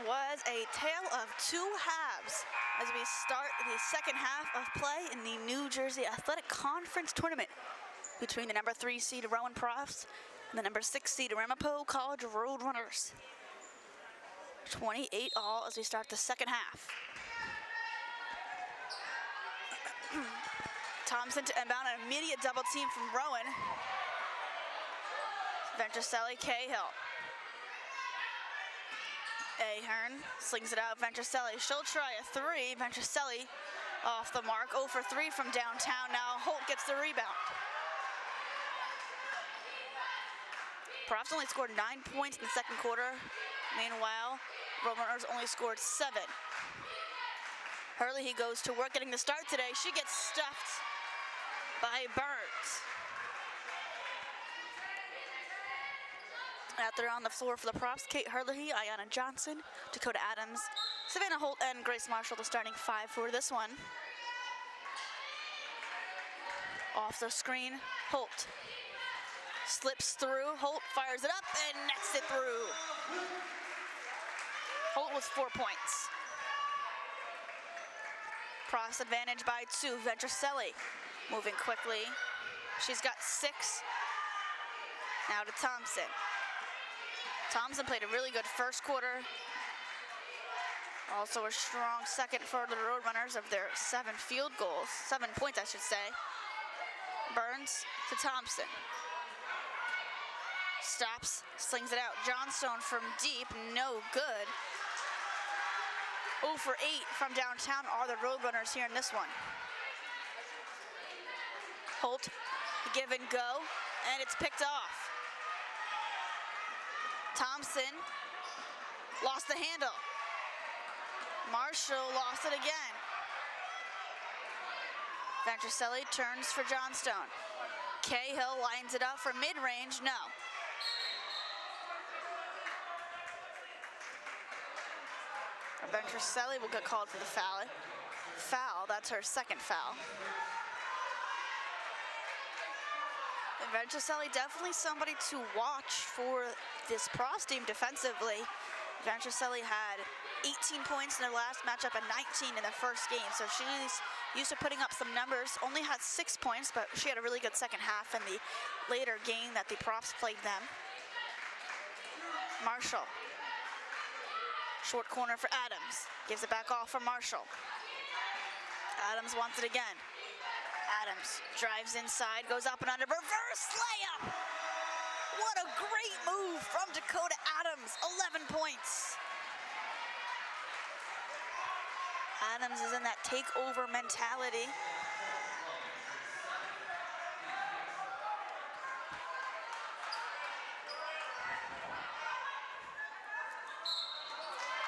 It was a tale of two halves as we start the second half of play in the New Jersey Athletic Conference Tournament between the number 3 seed Rowan Profs and the number 6 seed Ramapo College Roadrunners. 28 all as we start the second half. Thompson to inbound, an immediate double team from Rowan. Venturcelli, Cahill. Ahern slings it out, Venturcelli. She'll try a three. Venturcelli off the mark, 0 for 3 from downtown. Now Holt gets the rebound. Profs only scored 9 points in the second quarter. Meanwhile, Roadrunners only scored 7. Hurley, he goes to work getting the start today. She gets stuffed by Burns. Out there on the floor for the Profs, Kate Hurley, Ayanna Johnson, Dakota Adams, Savannah Holt, and Grace Marshall, the starting 5 for this one. Off the screen, Holt slips through. Holt fires it up and nets it through. Holt with 4 points. Profs advantage by 2. Venturcelli moving quickly. She's got 6. Now to Thompson. Thompson played a really good first quarter. Also a strong second for the Roadrunners of their 7 field goals. 7 points, I should say. Burns to Thompson. Stops, slings it out. Johnstone from deep, no good. 0 for 8 from downtown are the Roadrunners here in this one. Holt, give and go, and it's picked off. Thompson lost the handle. Marshall lost it again. Venturcelli turns for Johnstone. Cahill lines it up for mid-range, no. Venturcelli will get called for the foul. That's her second foul. And Venturcelli definitely somebody to watch for this Profs team defensively. Venturcelli had 18 points in their last matchup and 19 in their first game, so she's used to putting up some numbers. Only had 6 points, but she had a really good second half in the later game that the Profs played them. Marshall. Short corner for Adams. Gives it back off for Marshall. Adams wants it again. Adams drives inside, goes up and under, reverse layup! What a great move from Dakota Adams, 11 points. Adams is in that takeover mentality.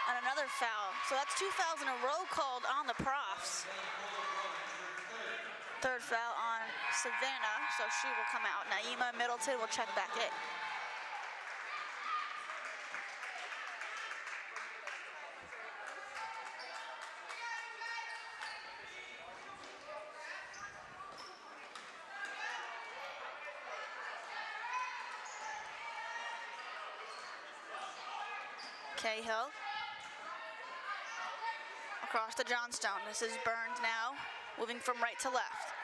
And another foul. So that's 2 fouls in a row called on the Profs. Third foul on Savannah, so she will come out. Naima Middleton will check back in. Cahill. Across to Johnstone. This is Burns now, moving from right to left.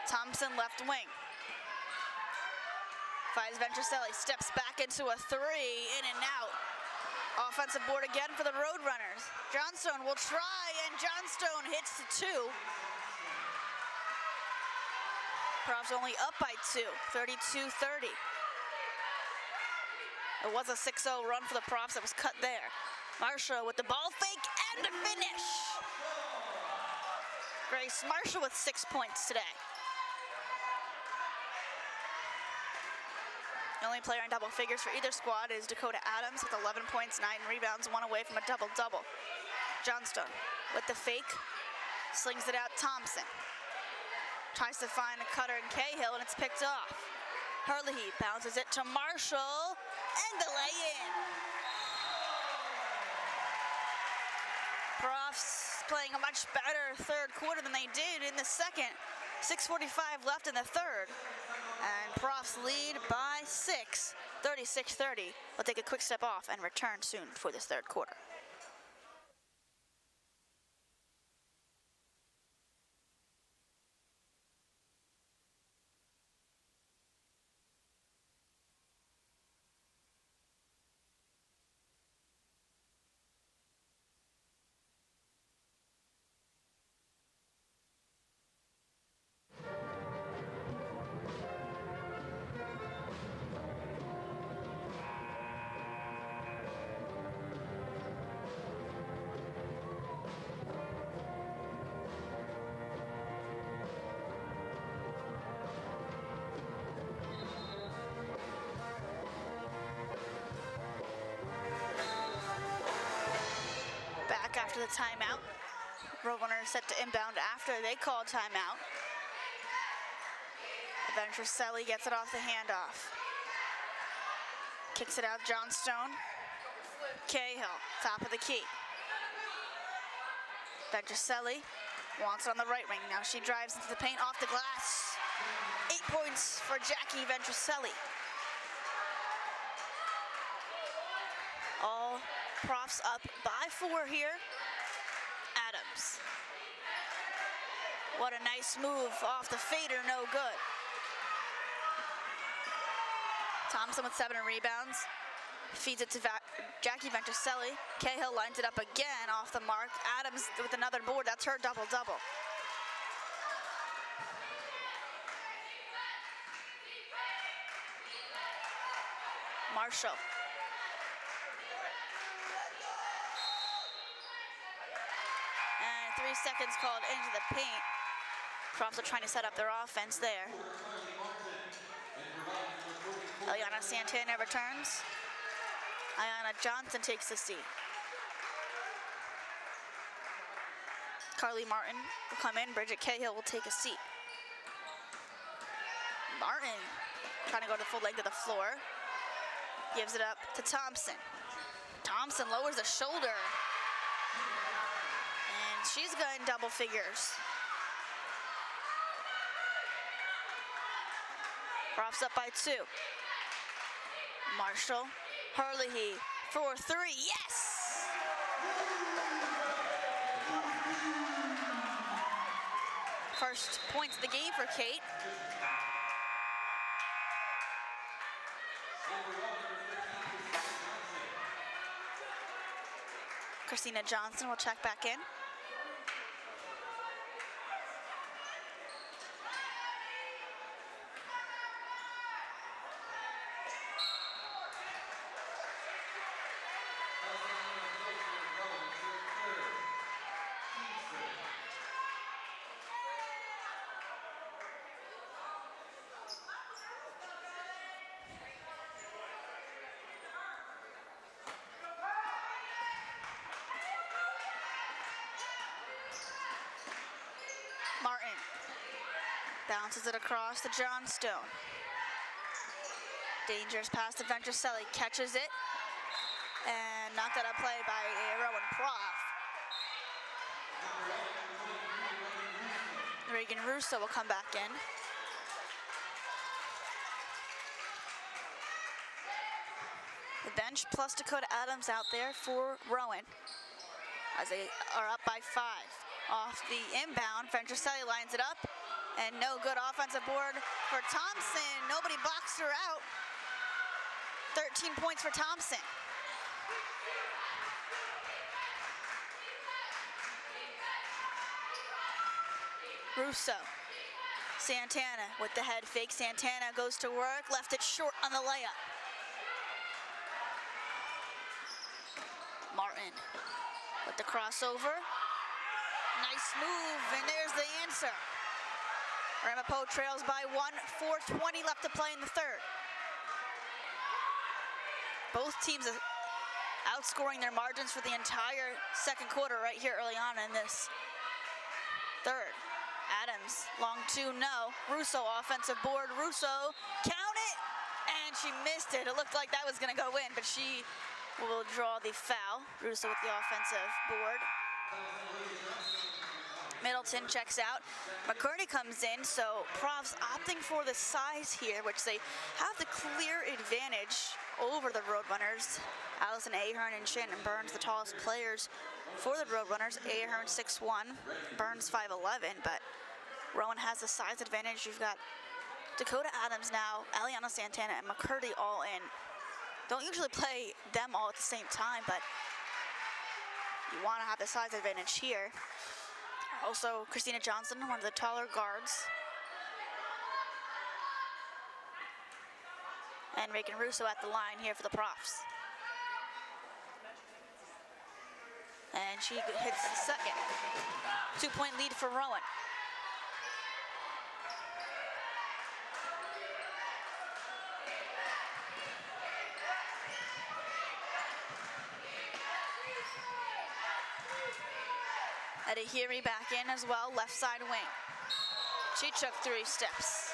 Thompson left wing. Finds Venturcelli, steps back into a 3, in and out. Offensive board again for the Roadrunners. Johnstone will try, and Johnstone hits the 2. Profs only up by 2, 32-30. It was a 6-0 run for the Profs that was cut there. Marshall with the ball fake and a finish. Grace Marshall with 6 points today. The only player in double figures for either squad is Dakota Adams with 11 points, 9 rebounds, 1 away from a double-double. Johnstone with the fake, slings it out. Thompson tries to find a cutter in Cahill, and it's picked off. Hurley bounces it to Marshall, and the lay-in. Profs playing a much better third quarter than they did in the second. 6:45 left in the third. And Profs lead by 6, 36-30. We'll take a quick step off and return soon for this third quarter. After the timeout, Rowan are set to inbound after they call timeout. Venturcelli gets it off the handoff. Kicks it out, Johnstone. Cahill, top of the key. Venturcelli wants it on the right wing. Now she drives into the paint, off the glass. 8 points for Jackie Venturcelli. All Profs up by 4 here. Adams. What a nice move off the fader, no good. Thompson with 7 rebounds. Feeds it to Jackie Venturcelli. Cahill lines it up again off the mark. Adams with another board, that's her double-double. Marshall. And 3 seconds called into the paint. Profs are trying to set up their offense there. Eliana Santana returns. Ayana Johnson takes the seat. Carly Martin will come in. Bridget Cahill will take a seat. Martin trying to go the full length of the floor. Gives it up to Thompson. Thompson lowers the shoulder. And she's got in double figures. Profs up by 2. Marshall. Herlihy for 3. Yes! First points of the game for Kate. Christina Johnson will check back in. Martin bounces it across to Johnstone. Dangerous pass to Venturcelli, catches it, and knocked out of play by Rowan Prof. Reagan Russo will come back in. The bench plus Dakota Adams out there for Rowan as they are up by 5. Off the inbound, Venturcelli lines it up, and no good offensive board for Thompson. Nobody boxed her out. 13 points for Thompson. Russo. Santana with the head fake. Santana goes to work, left it short on the layup. Martin with the crossover. Nice move, and there's the answer. Ramapo trails by 1, 4:20 left to play in the third. Both teams are outscoring their margins for the entire second quarter right here early on in this third. Adams, long 2, no. Russo, offensive board. Russo, count it! And she missed it. It looked like that was going to go in, but she will draw the foul. Russo with the offensive board. Middleton checks out. McCurdy comes in, so Profs opting for the size here, which they have the clear advantage over the Roadrunners. Allison Ahern and Shannon Burns, the tallest players for the Roadrunners. Ahern 6'1", Burns 5'11", but Rowan has the size advantage. You've got Dakota Adams now, Eliana Santana, and McCurdy all in. Don't usually play them all at the same time, but you want to have the size advantage here. Also, Christina Johnson, one of the taller guards. And Reagan Russo at the line here for the Profs. And she hits the second. 2-point lead for Rowan. Adahiri back in as well, left side wing. She took 3 steps.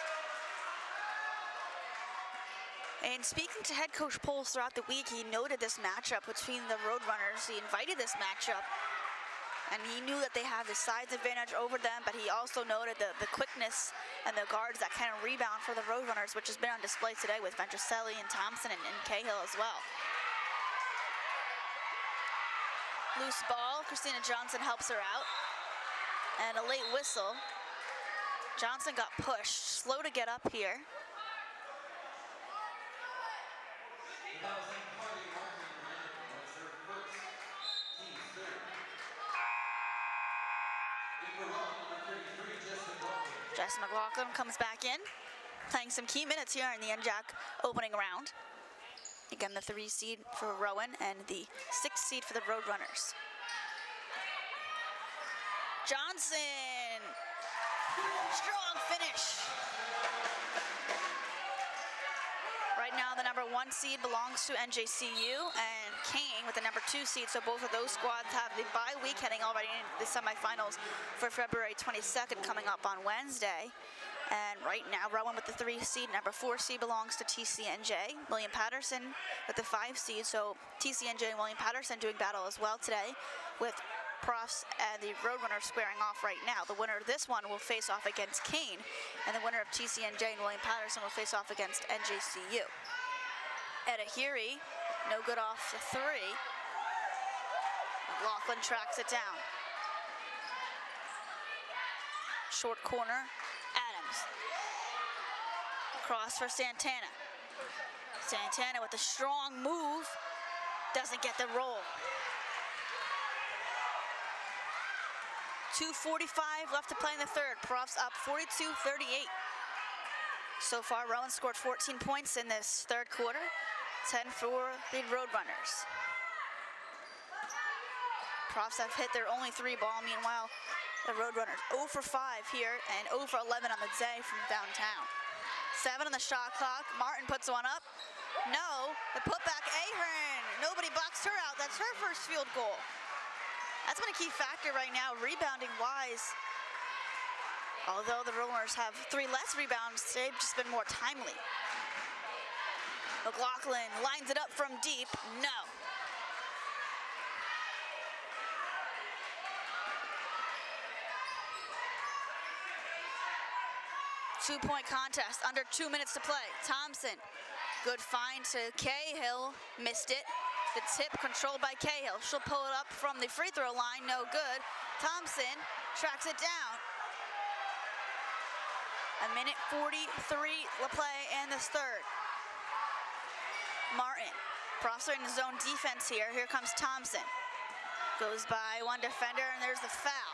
And speaking to head coach Poles throughout the week, he noted this matchup between the Roadrunners. He invited this matchup, and he knew that they have the size advantage over them, but he also noted the quickness and the guards that kind of rebound for the Roadrunners, which has been on display today with Ventricelli and Thompson and Cahill as well. Loose ball, Christina Johnson helps her out. And a late whistle. Johnson got pushed, slow to get up here. Jess McLaughlin comes back in, playing some key minutes here in the NJAC opening round. Again, the 3 seed for Rowan and the 6 seed for the Roadrunners. Johnson, strong finish. Right now, the number 1 seed belongs to NJCU and Kane with the number 2 seed. So both of those squads have the bye week heading already into the semifinals for February 22nd coming up on Wednesday. And right now, Rowan with the 3 seed, number 4 seed belongs to TCNJ. William Patterson with the 5 seed. So TCNJ and William Patterson doing battle as well today, with Profs and the Roadrunners squaring off right now. The winner of this one will face off against Kane, and the winner of TCNJ and William Patterson will face off against NJCU. Adahiri, no good off the 3. McLaughlin tracks it down. Short corner, Adams. Cross for Santana. Santana with a strong move, doesn't get the roll. 2:45 left to play in the third. Profs up 42-38. So far, Rowan scored 14 points in this third quarter, 10 for the Roadrunners. Profs have hit their only 3 ball. Meanwhile, the Roadrunners 0 for 5 here and 0 for 11 on the day from downtown. 7 on the shot clock. Martin puts one up. No, the putback, Ahern. Nobody boxed her out. That's her first field goal. That's been a key factor right now, rebounding-wise. Although the Rollers have 3 less rebounds, they've just been more timely. McLaughlin lines it up from deep. No. Two-point contest, under 2 minutes to play. Thompson, good find to Cahill, missed it. The tip controlled by Cahill. She'll pull it up from the free throw line, no good. Thompson tracks it down. 1:43 to play in this third. Martin, Profs are in zone defense here. Here comes Thompson. Goes by one defender, and there's the foul.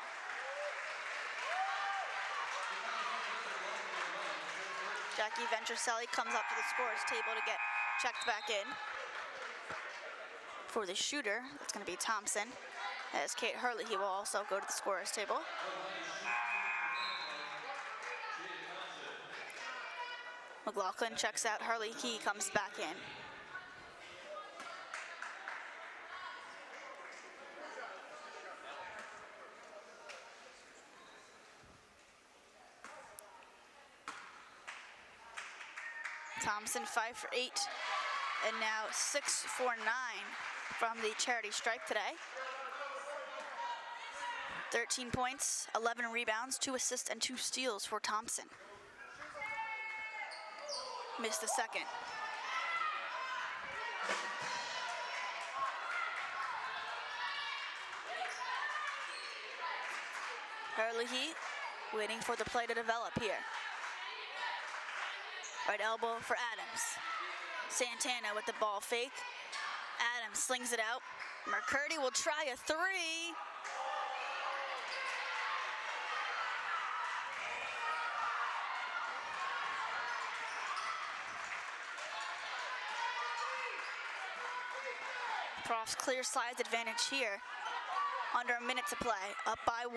Jackie Ventricelli comes up to the scorer's table to get checked back in. For the shooter, it's going to be Thompson. As Kate Hurley, he will also go to the scorer's table. McLaughlin checks out Hurley. He comes back in. Thompson 5 for 8, and now 6 for 9 from the charity stripe today. 13 points, 11 rebounds, 2 assists, and 2 steals for Thompson. Missed the second. Herlihy waiting for the play to develop here. Right elbow for Adams. Santana with the ball fake. Adams slings it out. McCurdy will try a three. Prof's clear size advantage here. Under a minute to play, up by 1.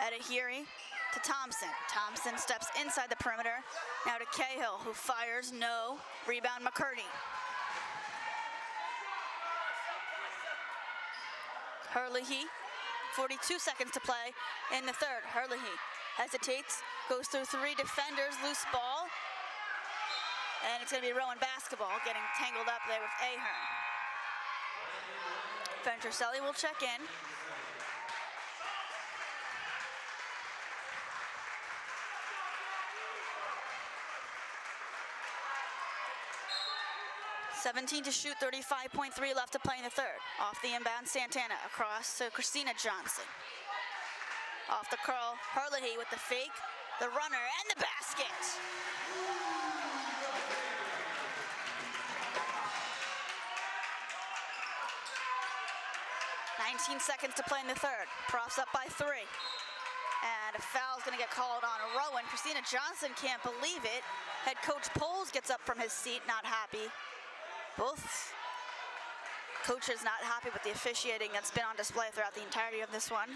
Edahiri to Thompson. Thompson steps inside the perimeter. Now to Cahill, who fires, no. Rebound McCurdy. Herlihy, 42 seconds to play in the third. Herlihy hesitates, goes through 3 defenders, loose ball. And it's gonna be Rowan basketball getting tangled up there with Ahern. Venturcelli will check in. $17 to shoot, 35.3 left to play in the third. Off the inbound, Santana across to Christina Johnson. Off the curl, Herlihy with the fake, the runner, and the basket. $19 seconds to play in the third. Profs up by 3. And a foul's gonna get called on Rowan. Christina Johnson can't believe it. Head coach Poles gets up from his seat, not happy. Both coaches not happy with the officiating that's been on display throughout the entirety of this one.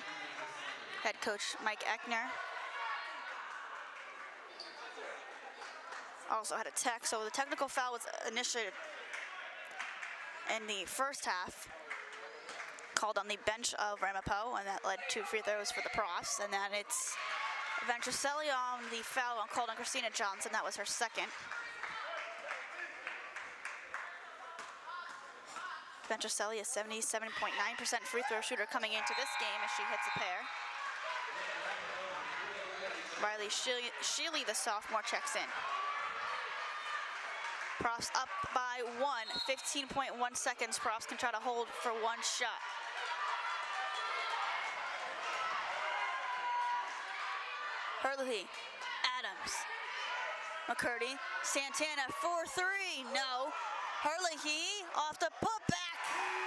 Head coach Mike Eckner also had a tech, so the technical foul was initiated in the first half, called on the bench of Ramapo, and that led to free throws for the Profs. And then it's Venturcelli on the foul called on Christina Johnson. That was her second. Venturcelli, a 77.9% free throw shooter coming into this game as she hits a pair. Riley Sheely, the sophomore, checks in. Profs up by 1, 15.1 seconds. Profs can try to hold for 1 shot. Herlihy, Adams, McCurdy, Santana, 4-3, no. Herlihy off the putback,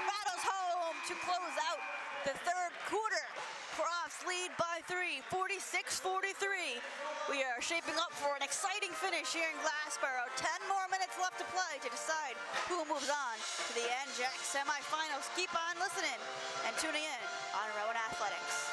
rattles home to close out the third quarter. Profs lead by 3, 46-43. We are shaping up for an exciting finish here in Glassboro. 10 more minutes left to play to decide who moves on to the NJAC semifinals. Keep on listening and tuning in on Rowan Athletics.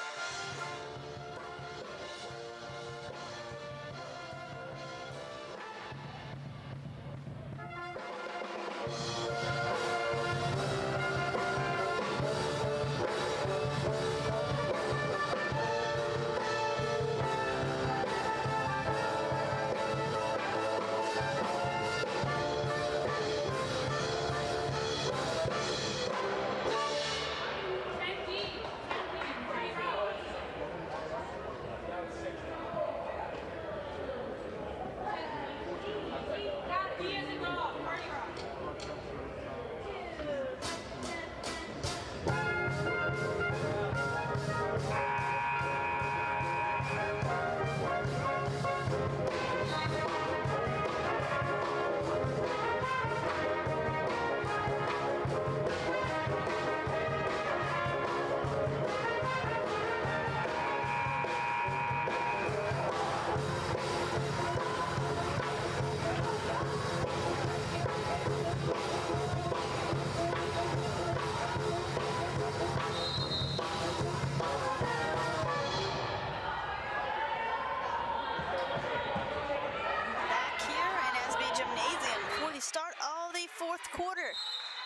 Quarter,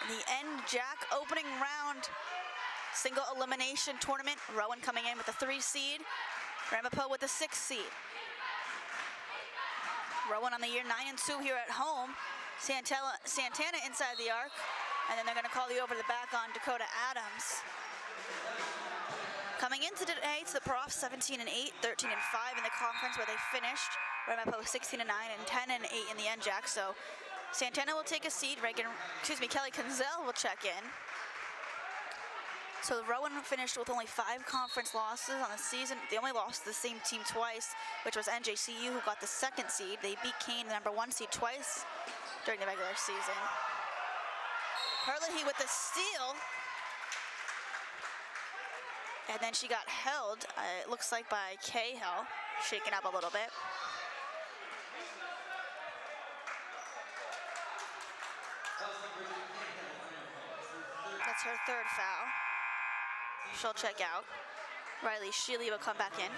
the NJAC opening round single elimination tournament. Rowan coming in with the 3 seed, Ramapo with the 6 seed. Rowan on the year 9-2 here at home. Santana inside the arc, and then they're going to call the over the back on Dakota Adams. Coming into today, it's the Profs 17-8, 13-5 in the conference where they finished. Ramapo 16-9 and 10-8 in the NJAC. So Santana will take a seat. Kelly Kinzel will check in. So Rowan finished with only 5 conference losses on the season. They only lost to the same team twice, which was NJCU, who got the 2nd seed. They beat Kane, the number 1 seed, twice during the regular season. Herlihy with the steal. And then she got held, it looks like by Cahill, shaken up a little bit. That's her 3rd foul. She'll check out. Riley Sheely will come back in.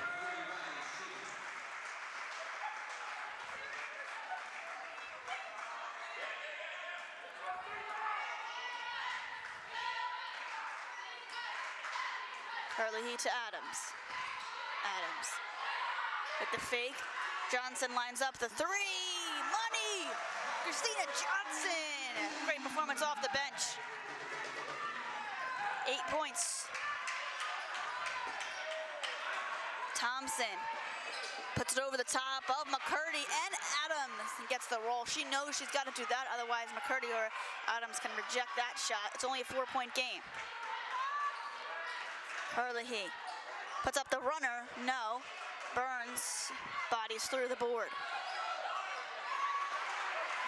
Herlihy to Adams. Adams with the fake. Johnson lines up the 3. Money! Christina Johnson! Great performance off the bench. 8 points. Thompson puts it over the top of McCurdy and Adams and gets the roll. She knows she's got to do that, otherwise McCurdy or Adams can reject that shot. It's only a 4-point game. Herlihy puts up the runner, no. Burns bodies through the board.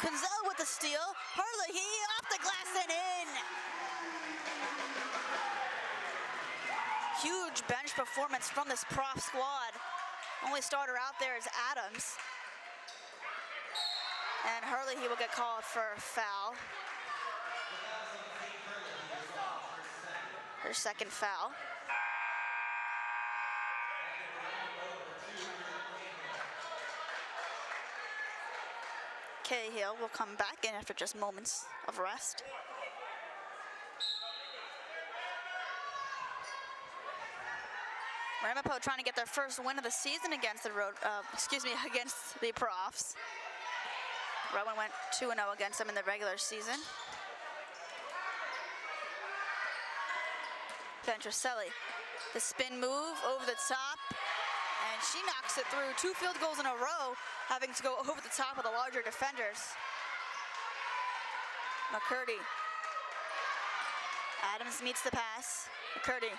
Kinzel with the steal. Herlihy off the glass and in. Huge bench performance from this Prof squad. Only starter out there is Adams. And Herlihy will get called for a foul. Her 2nd foul. Cahill will come back in after just moments of rest. Ramapo trying to get their first win of the season against the against the Profs. Rowan went 2-0 against them in the regular season. Ventricelli, the spin move over the top, and she knocks it through. 2 field goals in a row, having to go over the top of the larger defenders. McCurdy. Adams meets the pass. McCurdy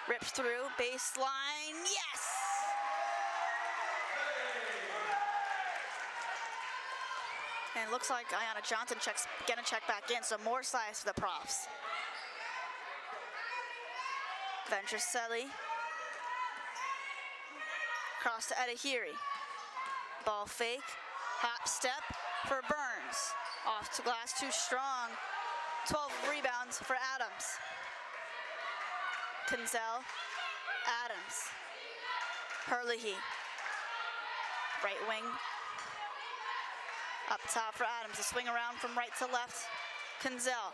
rips through, baseline, yes! And it looks like Ayanna Johnson gonna check back in, so more size for the Profs. Ventricelli. Cross to Edahiri. Ball fake, hop step for Burns. Off to glass, too strong. 12 rebounds for Adams. Kinzel, Adams. Herlihy. Right wing. Up top for Adams. A swing around from right to left. Kinzel.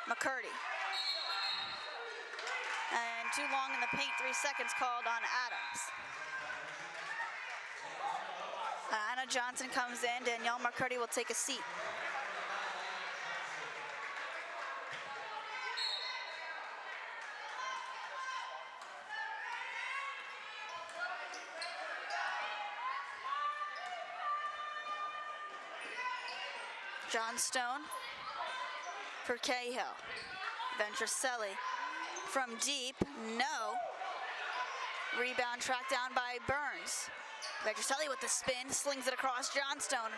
McCurdy. And too long in the paint, 3 seconds called on Adams. Anna Johnson comes in. Danielle McCurdy will take a seat. Johnstone for Cahill. Ventricelli from deep, no. Rebound tracked down by Burns. Ventricelli with the spin, slings it across Johnstone.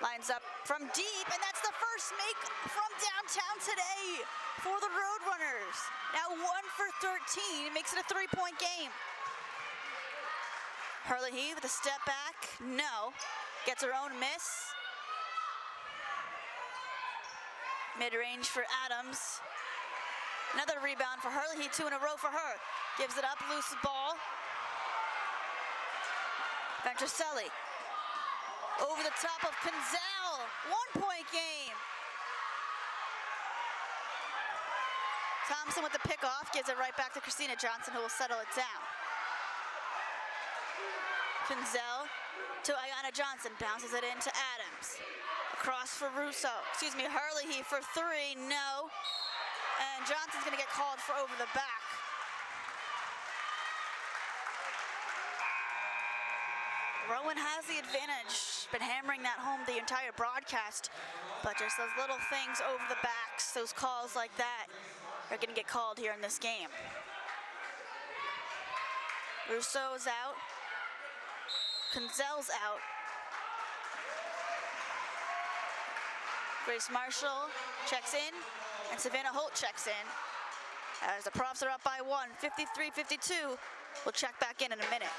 Lines up from deep, and that's the first make from downtown today for the Roadrunners. Now 1 for 13, makes it a 3-point game. Herlihy with a step back, no. Gets her own miss. Mid-range for Adams. Another rebound for Herlihy, 2 in a row for her. Gives it up, loose ball. Ventricelli. Over the top of Kinzel. 1-point game. Thompson with the pick-off, gives it right back to Christina Johnson, who will settle it down. Kinzel to Ayanna Johnson, bounces it into Adams. Across for Herlihy for 3, no. And Johnson's gonna get called for over the back. Rowan has the advantage. Been hammering that home the entire broadcast, but just those little things over the backs, those calls like that, are going to get called here in this game. Rousseau's out. Kunzel's out. Grace Marshall checks in, and Savannah Holt checks in. As the Profs are up by 1, 53-52. We'll check back in a minute.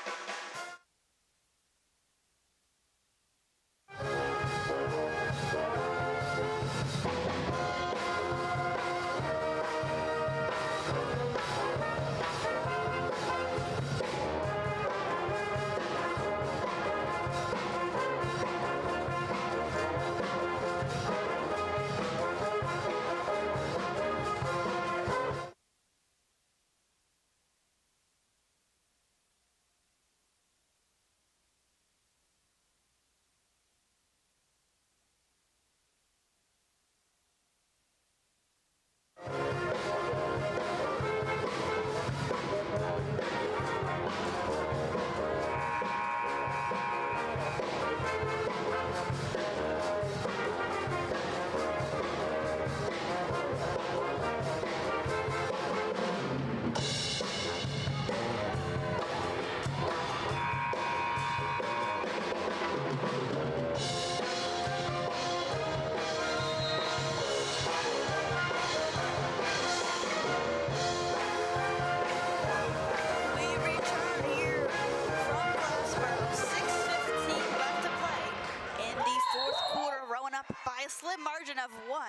Margin of 1,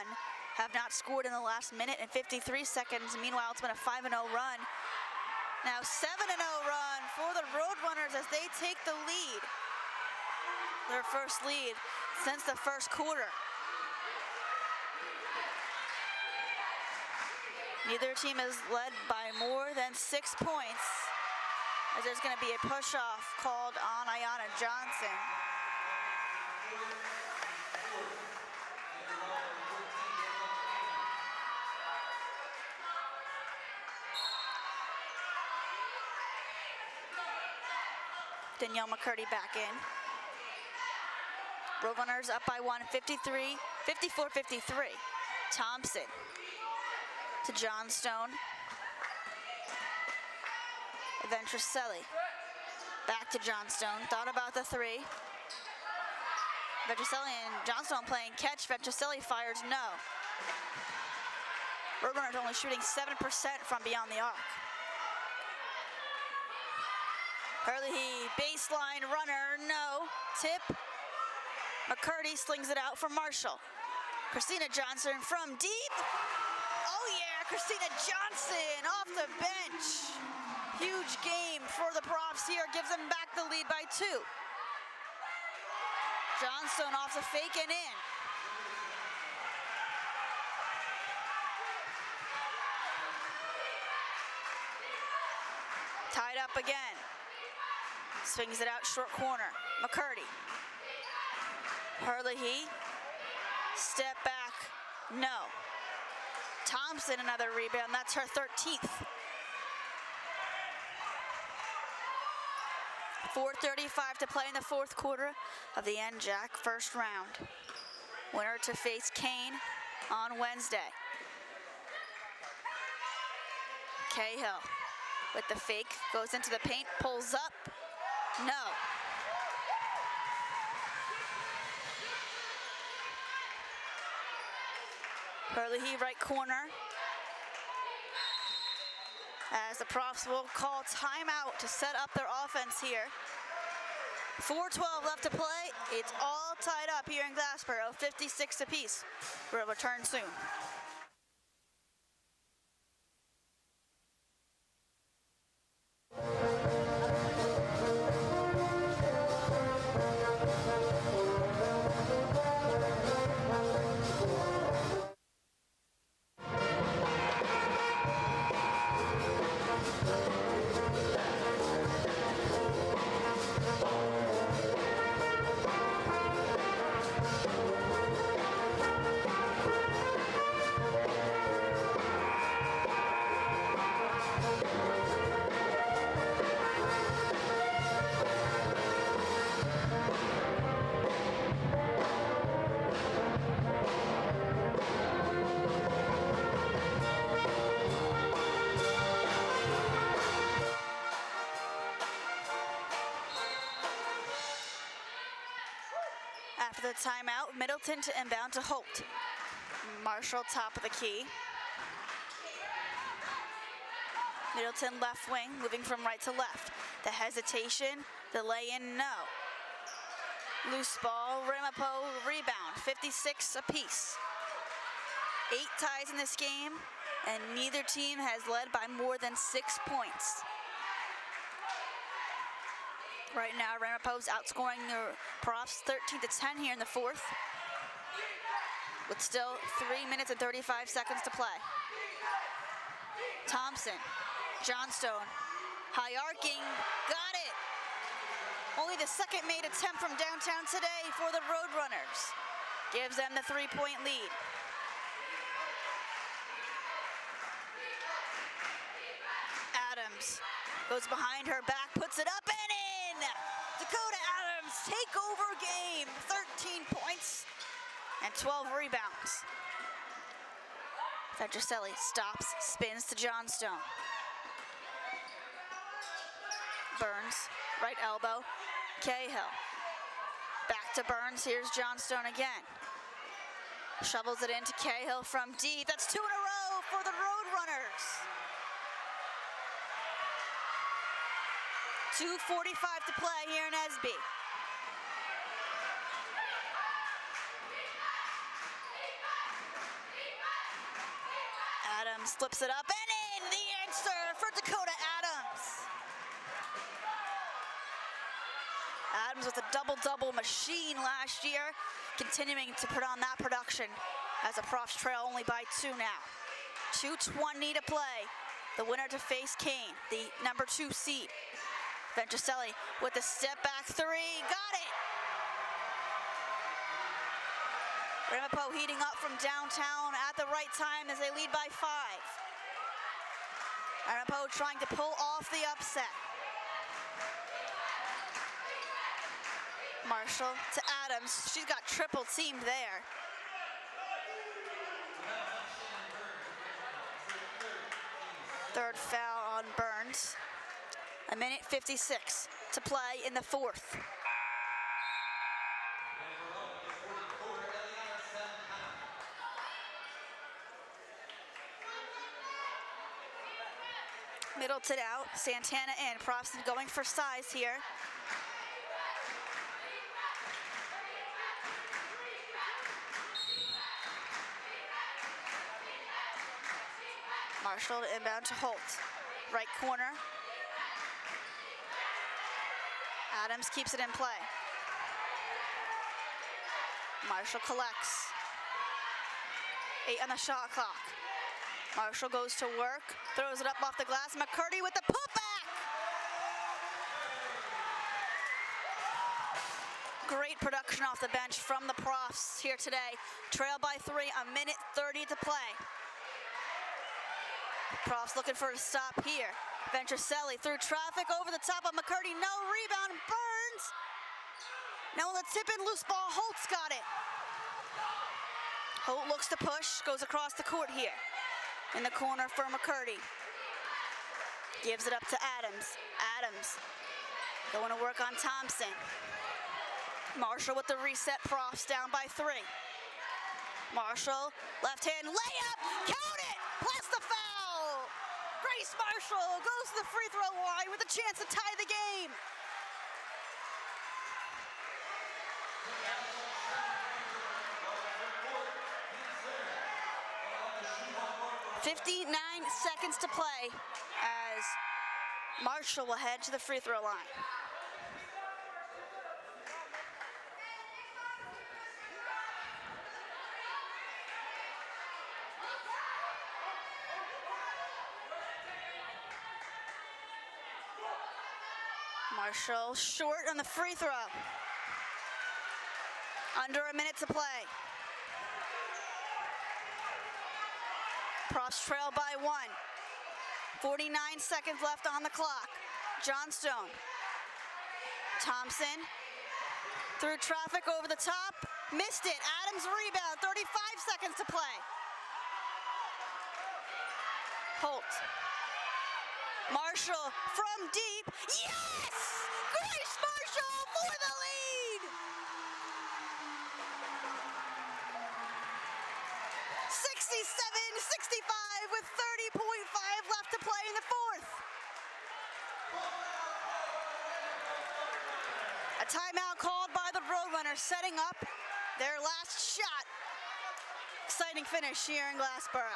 have not scored in the last minute and 53 seconds. Meanwhile, it's been a 5-0 run. Now 7-0 run for the Roadrunners as they take the lead. Their first lead since the first quarter. Neither team is led by more than 6 points, as there's going to be a push-off called on Ayana Johnson. Danielle McCurdy back in. Roadrunners up by 1, 54-53. Thompson to Johnstone. Ventricelli back to Johnstone. Thought about the 3. Ventricelli and Johnstone playing catch. Ventricelli fires no. Roadrunners only shooting 7% from beyond the arc. Hurley baseline runner, no. Tip. McCurdy slings it out for Marshall. Christina Johnson from deep. Oh yeah, Christina Johnson off the bench. Huge game for the Profs here, gives them back the lead by 2. Johnstone off the fake and in. Tied up again. Swings it out short corner. McCurdy. Hurley, step back, no. Thompson another rebound, that's her 13th. 4:35 to play in the fourth quarter of the NJAC first round. Winner to face Kane on Wednesday. Cahill with the fake, goes into the paint, pulls up, no. Hurley right corner. As the Profs will call timeout to set up their offense here. 4:12 left to play. It's all tied up here in Glassboro, 56 apiece. We'll return soon. After the timeout, Middleton to inbound to Holt. Marshall top of the key. Middleton left wing, moving from right to left. The hesitation, the lay-in, no. Loose ball, Ramapo rebound, 56 apiece. 8 ties in this game, and neither team has led by more than 6 points. Right now, Ramapo's outscoring the Profs 13-10 here in the fourth, with still 3 minutes and 35 seconds to play. Thompson, Johnstone, high arcing, got it. Only the second made attempt from downtown today for the Roadrunners. Gives them the 3-point lead. Adams goes behind her back, puts it up and in. Dakota Adams take over game. 13 points and 12 rebounds. Venturcelli stops, spins to Johnstone. Burns, right elbow, Cahill. Back to Burns, here's Johnstone again. Shovels it into Cahill from deep. That's 2 in a row for the Roadrunners. 2:45 to play here in Esby. Adams flips it up and in. The answer for Dakota Adams. Adams with a double-double machine last year, continuing to put on that production as the Profs trail only by 2 now. 2:20 to play. The winner to face Kane, the number 2 seed. Venturcelli with the step back 3, got it! Ramapo heating up from downtown at the right time as they lead by 5. Ramapo trying to pull off the upset. Marshall to Adams, she's got triple teamed there. Third foul on Burns. 1:56 to play in the fourth. Middleton out, Santana in. Profs going for size here. Marshall to inbound to Holt. Right corner. Adams keeps it in play. Marshall collects. 8 on the shot clock. Marshall goes to work, throws it up off the glass. McCurdy with the putback. Great production off the bench from the Profs here today. Trail by 3, 1:30 to play. Profs looking for a stop here. Venturcelli through traffic over the top of McCurdy. No rebound. Burns. Now on the tip in, loose ball. Holt's got it. Holt looks to push. Goes across the court here. In the corner for McCurdy. Gives it up to Adams. Adams going to work on Thompson. Marshall with the reset. Profs down by 3. Marshall, left hand layup. Count it. Plus the foul. Grace Marshall goes to the free throw line with a chance to tie the game. .59 seconds to play as Marshall will head to the free throw line. Marshall short on the free throw. Under a minute to play. Profs trail by 1. 49 seconds left on the clock. Johnstone. Thompson. Through traffic over the top. Missed it. Adams rebound. 35 seconds to play. Holt. Marshall from deep. Yes! Grace Marshall for the lead! A timeout called by the Roadrunners, setting up their last shot. Exciting finish here in Glassboro.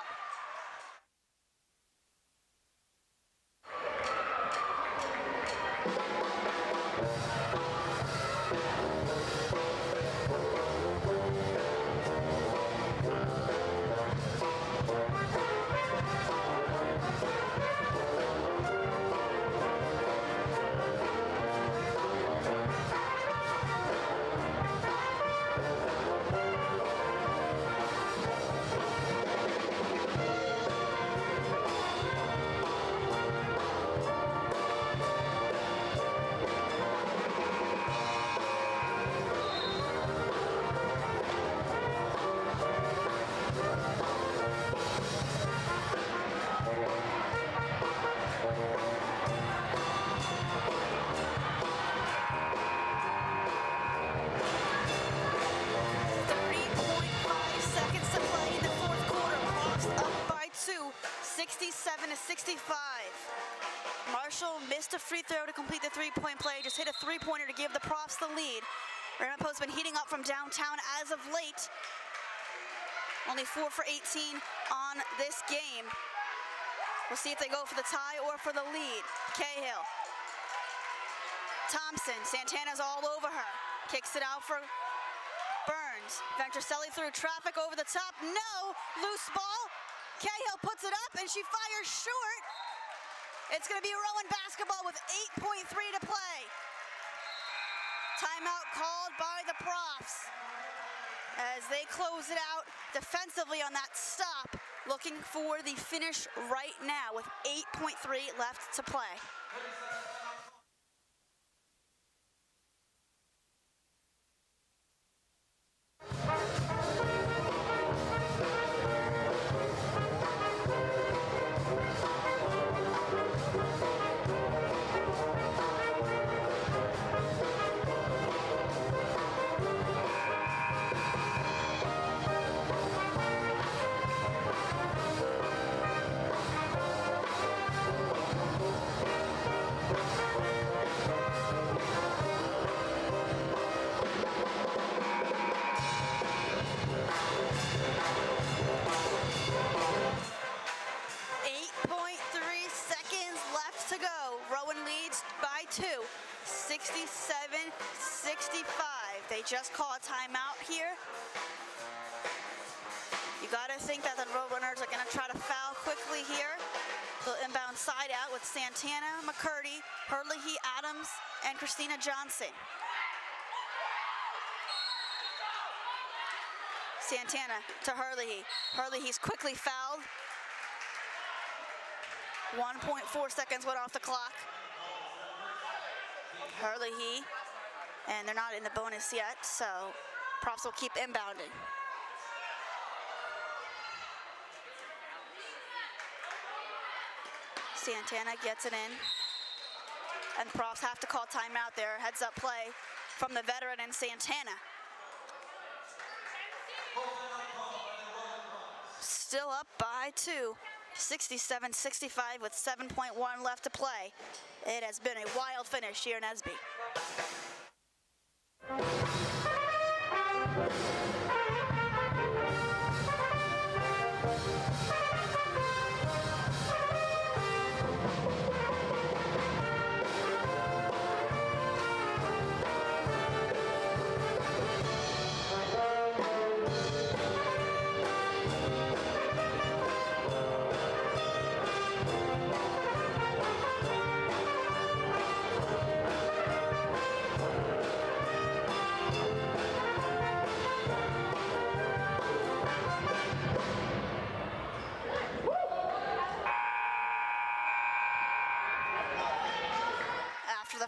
Missed a free throw to complete the three-point play, just hit a three-pointer to give the Profs the lead. Ramapo's been heating up from downtown as of late. Only 4 for 18 on this game. We'll see if they go for the tie or for the lead. Cahill. Thompson, Santana's all over her. Kicks it out for Burns. Venturcelli through traffic over the top. No, loose ball. Cahill puts it up and she fires short. It's going to be Rowan basketball with 8.3 to play. Timeout called by the Profs as they close it out defensively on that stop, looking for the finish right now with 8.3 left to play. Just call a timeout here. You gotta think that the Roadrunners are gonna try to foul quickly here. They'll inbound side out with Santana, McCurdy, Hurley, Adams, and Christina Johnson. Santana to Hurley. Hurley's quickly fouled. 1.4 seconds went off the clock. Hurley. And they're not in the bonus yet, so Profs will keep inbounding. Santana gets it in. And Profs have to call timeout there. Heads up play from the veteran in Santana. Still up by 2. 67-65 with 7.1 left to play. It has been a wild finish here in Esby.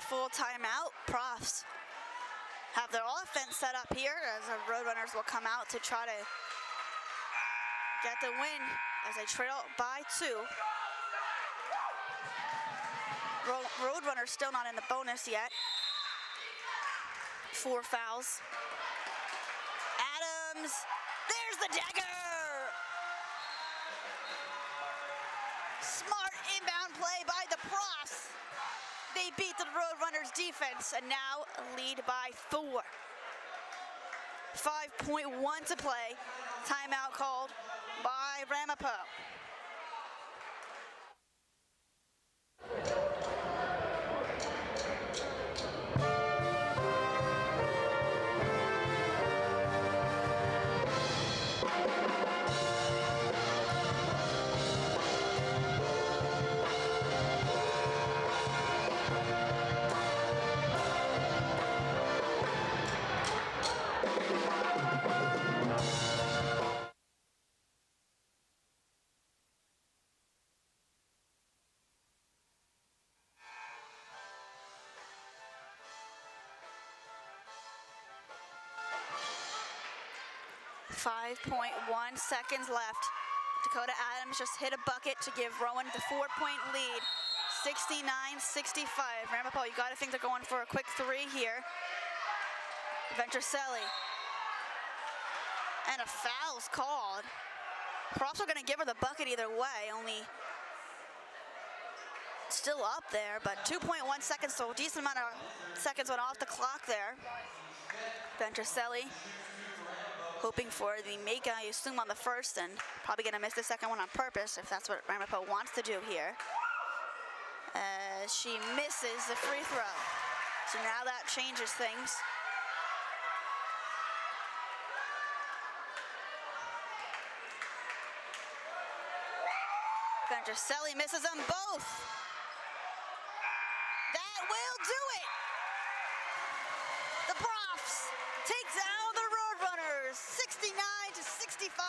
Full timeout. Profs have their offense set up here as the Roadrunners will come out to try to get the win as they trail by 2. Roadrunners still not in the bonus yet. 4 fouls. Adams, there's the dagger! Smart inbound play by the Profs. They beat the Roadrunners defense and now lead by 4. 5.1 to play. Timeout called by Ramapo. .1 seconds left. Dakota Adams just hit a bucket to give Rowan the 4-point lead. 69-65. Ramapo, you got to think they're going for a quick 3 here. Venturcelli. And a foul's called. Profs are going to give her the bucket either way, only still up there, but 2.1 seconds, so a decent amount of seconds went off the clock there. Venturcelli hoping for the make, I assume, on the first, and probably going to miss the second one on purpose if that's what Ramapo wants to do here. She misses the free throw. So now that changes things. Venturcelli misses them both. That will do it. The Profs take down the Roadrunners 69-65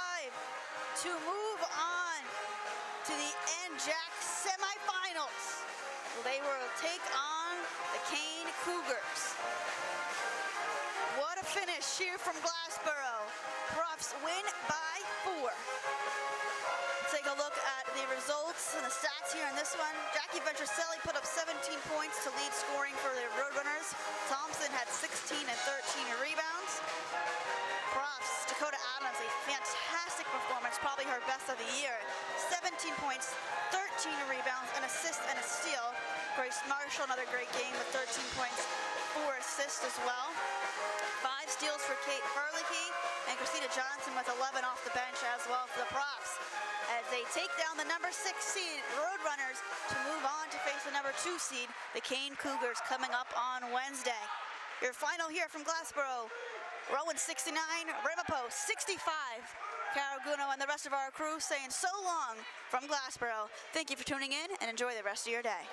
to move on to the NJAC semifinals. They will take on the Kane Cougars. What a finish here from Glassboro. Profs win by 4. Take a look at the results and the stats here in this one. Jackie Venturcelli put up 17 points to lead scoring for the Roadrunners. Thompson had 16 and 13 rebounds. Profs, Dakota Adams, a fantastic performance, probably her best of the year. 17 points, 13 rebounds, an assist and a steal. Grace Marshall, another great game with 13 points, 4 assists as well. 5 steals for Kate Herlihy, and Christina Johnson with 11 off the bench as well for the Profs, as they take down the number 6 seed Roadrunners to move on to face the number 2 seed, the Kane Cougars, coming up on Wednesday. Your final here from Glassboro, Rowan 69, Ramapo 65. Carol Guno and the rest of our crew saying so long from Glassboro. Thank you for tuning in and enjoy the rest of your day.